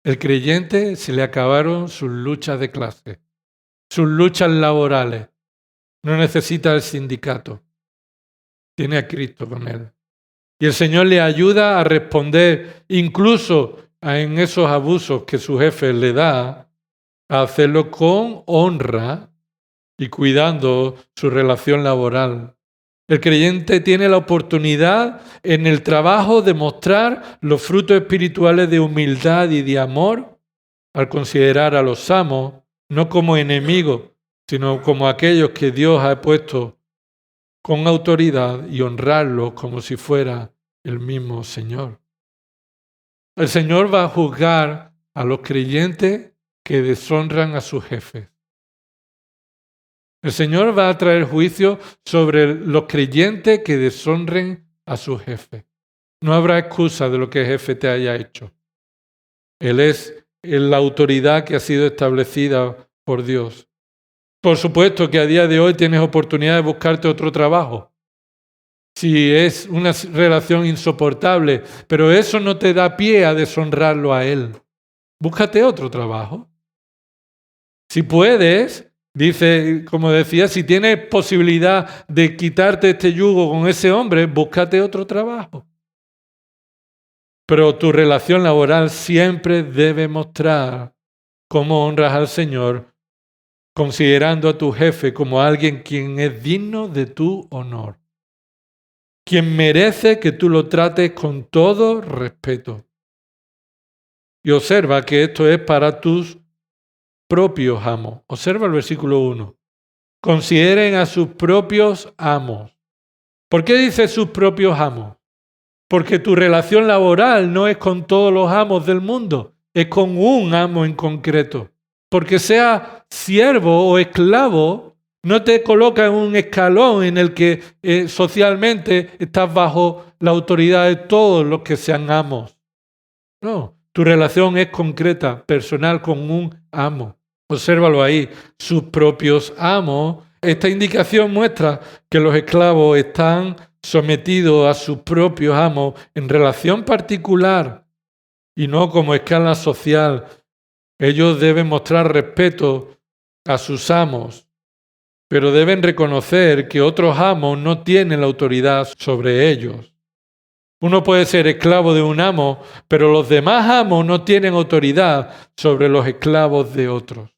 El creyente se le acabaron sus luchas de clase, sus luchas laborales. No necesita el sindicato. Tiene a Cristo con él. Y el Señor le ayuda a responder incluso en esos abusos que su jefe le da, a hacerlo con honra y cuidando su relación laboral. El creyente tiene la oportunidad en el trabajo de mostrar los frutos espirituales de humildad y de amor al considerar a los amos no como enemigos, sino como aquellos que Dios ha puesto con autoridad y honrarlos como si fuera el mismo Señor. El Señor va a juzgar a los creyentes que deshonran a sus jefes. El Señor va a traer juicio sobre los creyentes que deshonren a su jefe. No habrá excusa de lo que el jefe te haya hecho. Él es en la autoridad que ha sido establecida por Dios. Por supuesto que a día de hoy tienes oportunidad de buscarte otro trabajo. Si es una relación insoportable, pero eso no te da pie a deshonrarlo a Él. Búscate otro trabajo. Si puedes, dice, como decía, si tienes posibilidad de quitarte este yugo con ese hombre, búscate otro trabajo. Pero tu relación laboral siempre debe mostrar cómo honras al Señor, considerando a tu jefe como alguien quien es digno de tu honor, quien merece que tú lo trates con todo respeto. Y observa que esto es para tus propios amos. Observa el versículo 1. Consideren a sus propios amos. ¿Por qué dice sus propios amos? Porque tu relación laboral no es con todos los amos del mundo, es con un amo en concreto. Porque sea siervo o esclavo, no te coloca en un escalón en el que socialmente estás bajo la autoridad de todos los que sean amos. No, tu relación es concreta, personal, con un amo. Obsérvalo ahí, sus propios amos. Esta indicación muestra que los esclavos están sometidos a sus propios amos en relación particular y no como escala social. Ellos deben mostrar respeto a sus amos, pero deben reconocer que otros amos no tienen la autoridad sobre ellos. Uno puede ser esclavo de un amo, pero los demás amos no tienen autoridad sobre los esclavos de otros.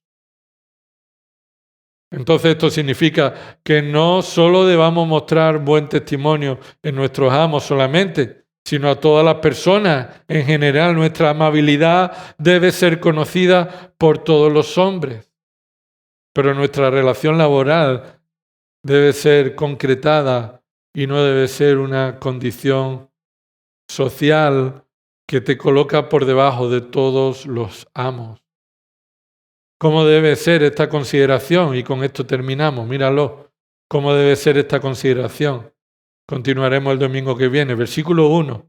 Entonces esto significa que no solo debamos mostrar buen testimonio en nuestros amos solamente, sino a todas las personas. En general, nuestra amabilidad debe ser conocida por todos los hombres. Pero nuestra relación laboral debe ser concretada y no debe ser una condición social que te coloca por debajo de todos los amos. ¿Cómo debe ser esta consideración? Y con esto terminamos, míralo. ¿Cómo debe ser esta consideración? Continuaremos el domingo que viene. Versículo 1.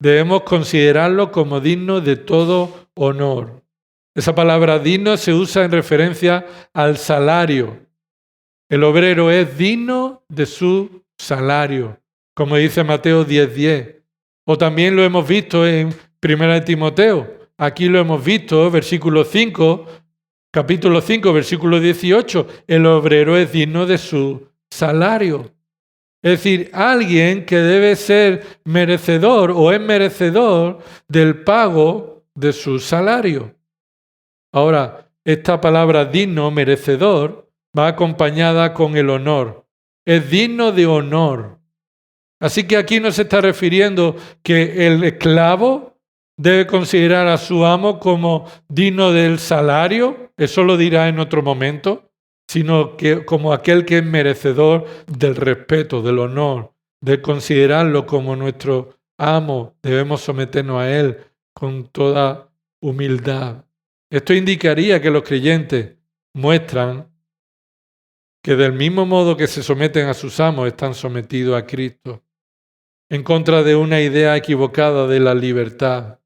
Debemos considerarlo como digno de todo honor. Esa palabra digno se usa en referencia al salario. El obrero es digno de su salario, como dice Mateo 10:10. O también lo hemos visto en 1 Timoteo. Aquí lo hemos visto, versículo 5, capítulo 5, versículo 18. El obrero es digno de su salario. Es decir, alguien que debe ser merecedor o es merecedor del pago de su salario. Ahora, esta palabra digno, merecedor, va acompañada con el honor. Es digno de honor. Así que aquí no se está refiriendo que el esclavo debe considerar a su amo como digno del salario, eso lo dirá en otro momento, sino que como aquel que es merecedor del respeto, del honor, de considerarlo como nuestro amo, debemos someternos a él con toda humildad. Esto indicaría que los creyentes muestran que del mismo modo que se someten a sus amos, están sometidos a Cristo, en contra de una idea equivocada de la libertad.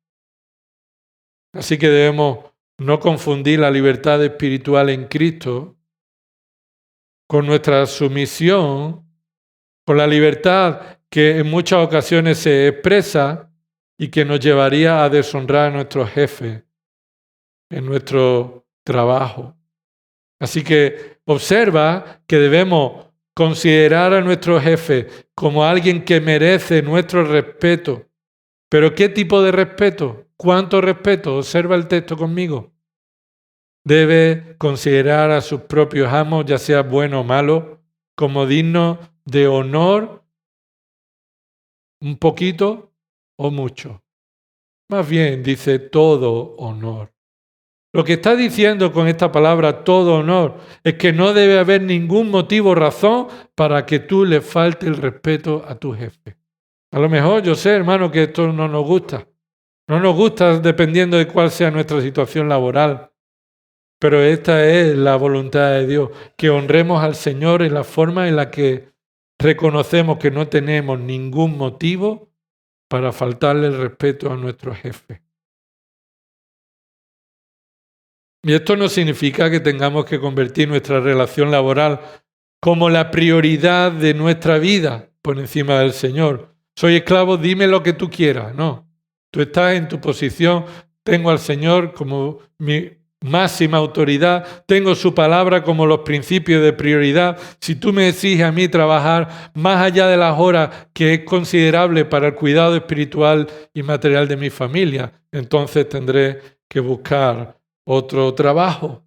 Así que debemos no confundir la libertad espiritual en Cristo con nuestra sumisión, con la libertad que en muchas ocasiones se expresa y que nos llevaría a deshonrar a nuestros jefes en nuestro trabajo. Así que observa que debemos considerar a nuestro jefe como alguien que merece nuestro respeto. ¿Pero qué tipo de respeto? ¿Cuánto respeto? Observa el texto conmigo. Debe considerar a sus propios amos, ya sea bueno o malo, como dignos de honor, un poquito o mucho. Más bien dice todo honor. Lo que está diciendo con esta palabra todo honor es que no debe haber ningún motivo o razón para que tú le falte el respeto a tu jefe. A lo mejor yo sé, hermano, que esto no nos gusta. No nos gusta dependiendo de cuál sea nuestra situación laboral. Pero esta es la voluntad de Dios, que honremos al Señor en la forma en la que reconocemos que no tenemos ningún motivo para faltarle el respeto a nuestro jefe. Y esto no significa que tengamos que convertir nuestra relación laboral como la prioridad de nuestra vida por encima del Señor. Soy esclavo, dime lo que tú quieras. No, tú estás en tu posición, tengo al Señor como mi máxima autoridad, tengo su palabra como los principios de prioridad. Si tú me exiges a mí trabajar más allá de las horas que es considerable para el cuidado espiritual y material de mi familia, entonces tendré que buscar otro trabajo.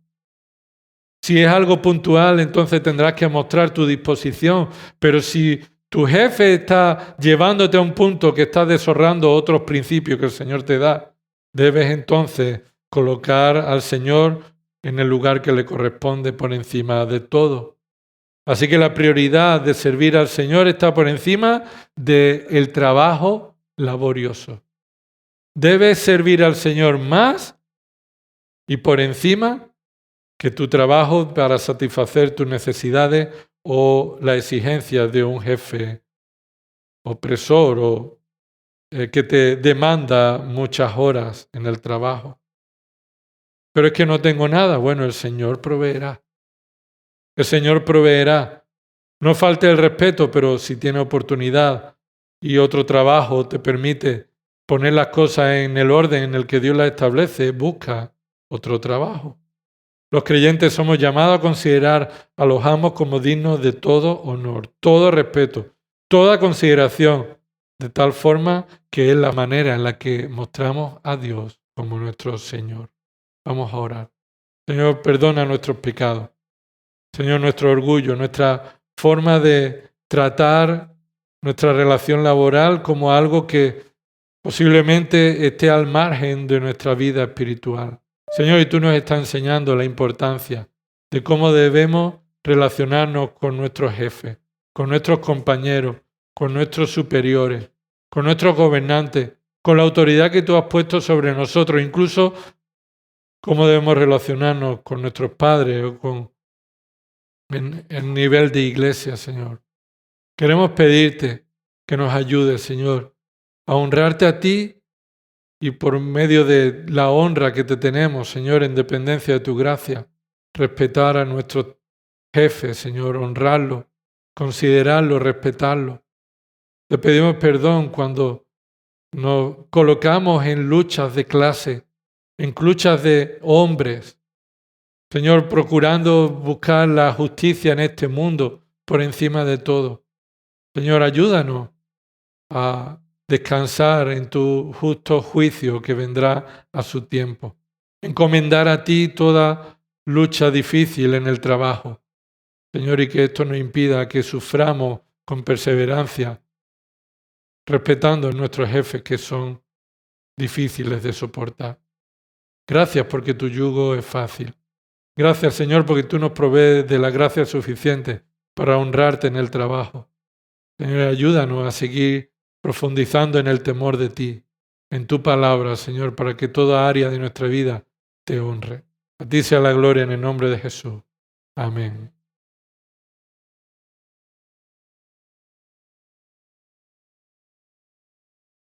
Si es algo puntual, entonces tendrás que mostrar tu disposición, pero si tu jefe está llevándote a un punto que está deshonrando otros principios que el Señor te da, debes entonces colocar al Señor en el lugar que le corresponde por encima de todo. Así que la prioridad de servir al Señor está por encima del trabajo laborioso. Debes servir al Señor más y por encima que tu trabajo para satisfacer tus necesidades o la exigencia de un jefe opresor o que te demanda muchas horas en el trabajo. Pero es que no tengo nada. Bueno, el Señor proveerá. El Señor proveerá. No falte el respeto, pero si tiene oportunidad y otro trabajo te permite poner las cosas en el orden en el que Dios las establece, busca otro trabajo. Los creyentes somos llamados a considerar a los amos como dignos de todo honor, todo respeto, toda consideración, de tal forma que es la manera en la que mostramos a Dios como nuestro Señor. Vamos a orar. Señor, perdona nuestros pecados. Señor, nuestro orgullo, nuestra forma de tratar nuestra relación laboral como algo que posiblemente esté al margen de nuestra vida espiritual. Señor, y tú nos estás enseñando la importancia de cómo debemos relacionarnos con nuestros jefes, con nuestros compañeros, con nuestros superiores, con nuestros gobernantes, con la autoridad que tú has puesto sobre nosotros, incluso cómo debemos relacionarnos con nuestros padres o con el nivel de iglesia, Señor. Queremos pedirte que nos ayudes, Señor, a honrarte a ti y por medio de la honra que te tenemos, Señor, en dependencia de tu gracia, respetar a nuestros jefes, Señor, honrarlos, considerarlos, respetarlos. Te pedimos perdón cuando nos colocamos en luchas de clase, en luchas de hombres, Señor, procurando buscar la justicia en este mundo por encima de todo. Señor, ayúdanos a descansar en tu justo juicio que vendrá a su tiempo. Encomendar a ti toda lucha difícil en el trabajo. Señor, y que esto no impida que suframos con perseverancia, respetando a nuestros jefes que son difíciles de soportar. Gracias porque tu yugo es fácil. Gracias, Señor, porque tú nos provees de la gracia suficiente para honrarte en el trabajo. Señor, ayúdanos a seguir profundizando en el temor de ti, en tu palabra, Señor, para que toda área de nuestra vida te honre. A ti sea la gloria en el nombre de Jesús. Amén.